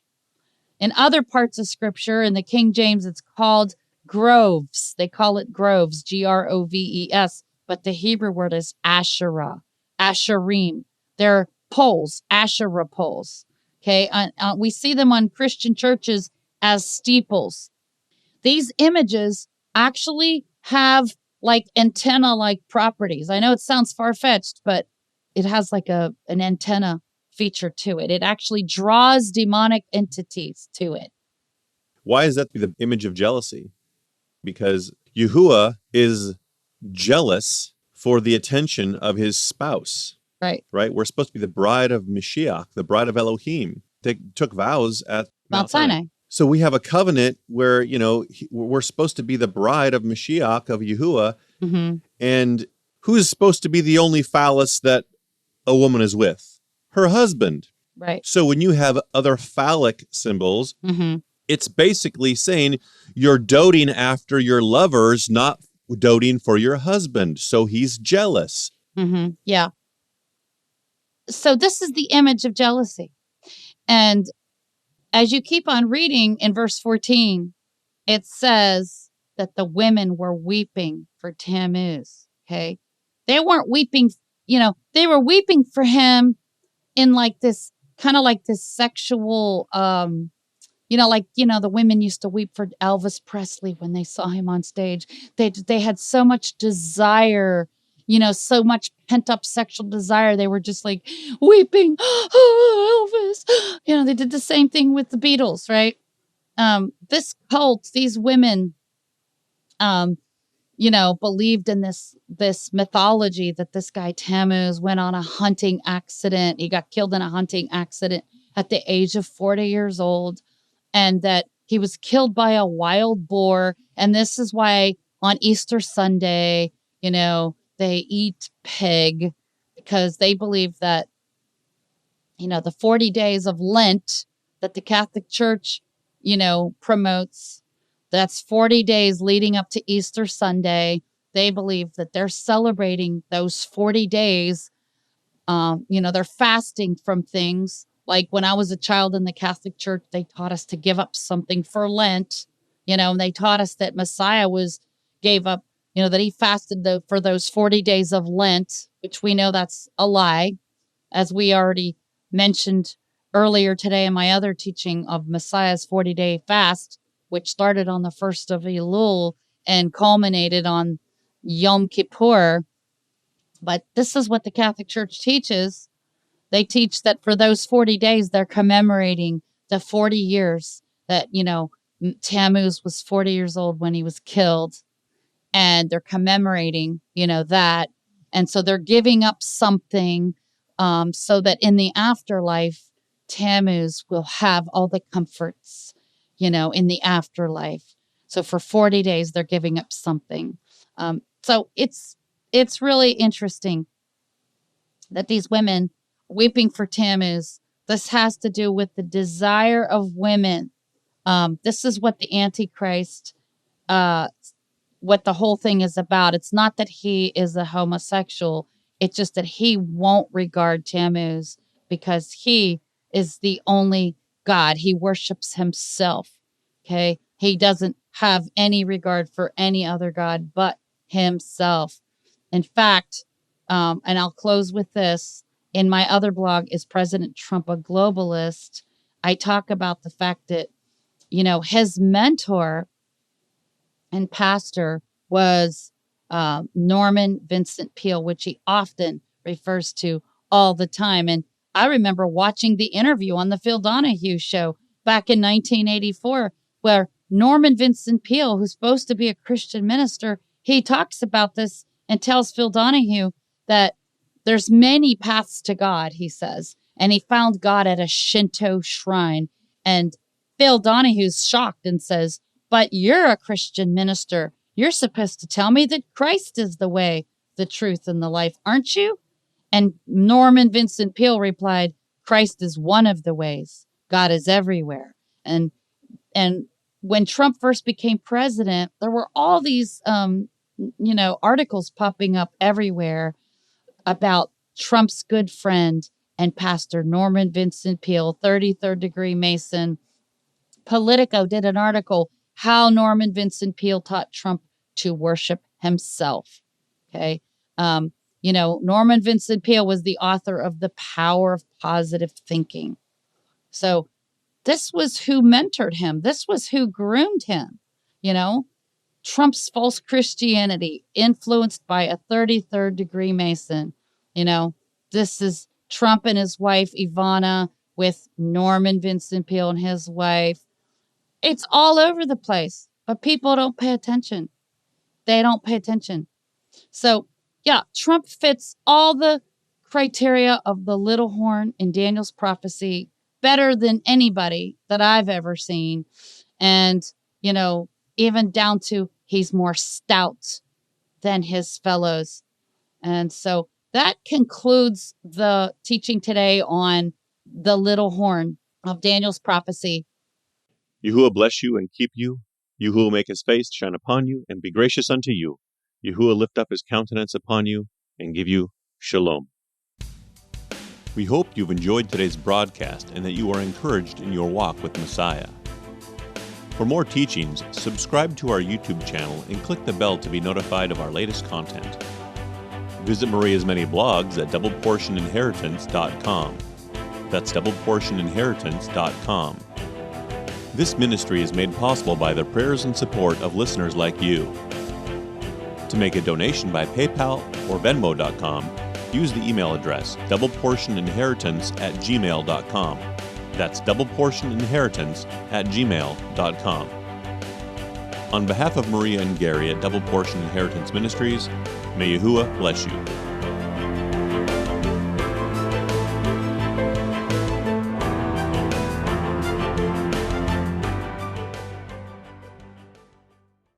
In other parts of Scripture, in the King James, it's called groves. They call it groves, Groves. But the Hebrew word is Asherah, Asherim. They're poles, Asherah poles. Okay, we see them on Christian churches as steeples. These images actually have like antenna-like properties. I know it sounds far-fetched, but it has like an antenna feature to it. It actually draws demonic entities to it.
Why is that the image of jealousy? Because Yahuwah is jealous for the attention of his spouse.
Right.
Right? We're supposed to be the bride of Mashiach, the bride of Elohim. They took vows at Mount Sinai. So we have a covenant where, we're supposed to be the bride of Mashiach, of Yahuwah. Mm-hmm. And who's supposed to be the only phallus that a woman is with? Her husband.
Right.
So when you have other phallic symbols, mm-hmm. It's basically saying you're doting after your lovers, not doting for your husband. So he's jealous.
Mm-hmm. Yeah. So this is the image of jealousy. And as you keep on reading in verse 14, it says that the women were weeping for Tammuz. Okay. They weren't weeping, they were weeping for him in like this kind of like this sexual, the women used to weep for Elvis Presley when they saw him on stage. They had so much desire, so much pent up sexual desire. They were just like weeping, oh, Elvis. They did the same thing with the Beatles, right? This cult, these women, believed in this mythology that this guy Tammuz went on a hunting accident. He got killed in a hunting accident at the age of 40 years old, and that he was killed by a wild boar. And this is why on Easter Sunday, they eat pig, because they believe that, the 40 days of Lent that the Catholic Church, promotes, that's 40 days leading up to Easter Sunday. They believe that they're celebrating those 40 days. They're fasting from things. Like when I was a child in the Catholic Church, they taught us to give up something for Lent, and they taught us that Messiah gave up, that he fasted for those 40 days of Lent, which we know that's a lie, as we already mentioned earlier today in my other teaching of Messiah's 40-day fast, which started on the 1st of Elul and culminated on Yom Kippur. But this is what the Catholic Church teaches. They teach that for those 40 days, they're commemorating the 40 years that, Tammuz was 40 years old when he was killed. And they're commemorating, that. And so they're giving up something so that in the afterlife, Tammuz will have all the comforts, in the afterlife. So for 40 days, they're giving up something. So it's really interesting that these women weeping for Tammuz, this has to do with the desire of women. This is what the Antichrist, what the whole thing is about. It's not that he is a homosexual. It's just that he won't regard Tammuz because he is the only God. He worships himself. Okay. He doesn't have any regard for any other God but himself. In fact, and I'll close with this. In my other blog, Is President Trump a Globalist? I talk about the fact that, his mentor and pastor was Norman Vincent Peale, which he often refers to all the time. And I remember watching the interview on the Phil Donahue show back in 1984, where Norman Vincent Peale, who's supposed to be a Christian minister, he talks about this and tells Phil Donahue that there's many paths to God, he says. And he found God at a Shinto shrine. And Phil Donahue's shocked and says, but you're a Christian minister. You're supposed to tell me that Christ is the way, the truth, and the life, aren't you? And Norman Vincent Peale replied, Christ is one of the ways. God is everywhere. And when Trump first became president, there were all these, articles popping up everywhere about Trump's good friend and pastor Norman Vincent Peale, 33rd degree Mason. Politico did an article, How Norman Vincent Peale Taught Trump to Worship Himself. Okay. Norman Vincent Peale was the author of The Power of Positive Thinking. So this was who mentored him. This was who groomed him. Trump's false Christianity influenced by a 33rd degree Mason. This is Trump and his wife, Ivana, with Norman Vincent Peale and his wife. It's all over the place, but people don't pay attention. They don't pay attention. So, yeah, Trump fits all the criteria of the little horn in Daniel's prophecy better than anybody that I've ever seen. And, even down to he's more stout than his fellows. And so that concludes the teaching today on the little horn of Daniel's prophecy.
Yahuwah bless you and keep you. Yahuwah make his face shine upon you and be gracious unto you. Yahuwah lift up his countenance upon you and give you shalom. We hope you've enjoyed today's broadcast and that you are encouraged in your walk with Messiah. For more teachings, subscribe to our YouTube channel and click the bell to be notified of our latest content. Visit Maria's many blogs at doubleportioninheritance.com. That's doubleportioninheritance.com. This ministry is made possible by the prayers and support of listeners like you. To make a donation by PayPal or Venmo.com, use the email address doubleportioninheritance@gmail.com. That's doubleportioninheritance@gmail.com. On behalf of Maria and Gary at Double Portion Inheritance Ministries, may Yahuwah bless you.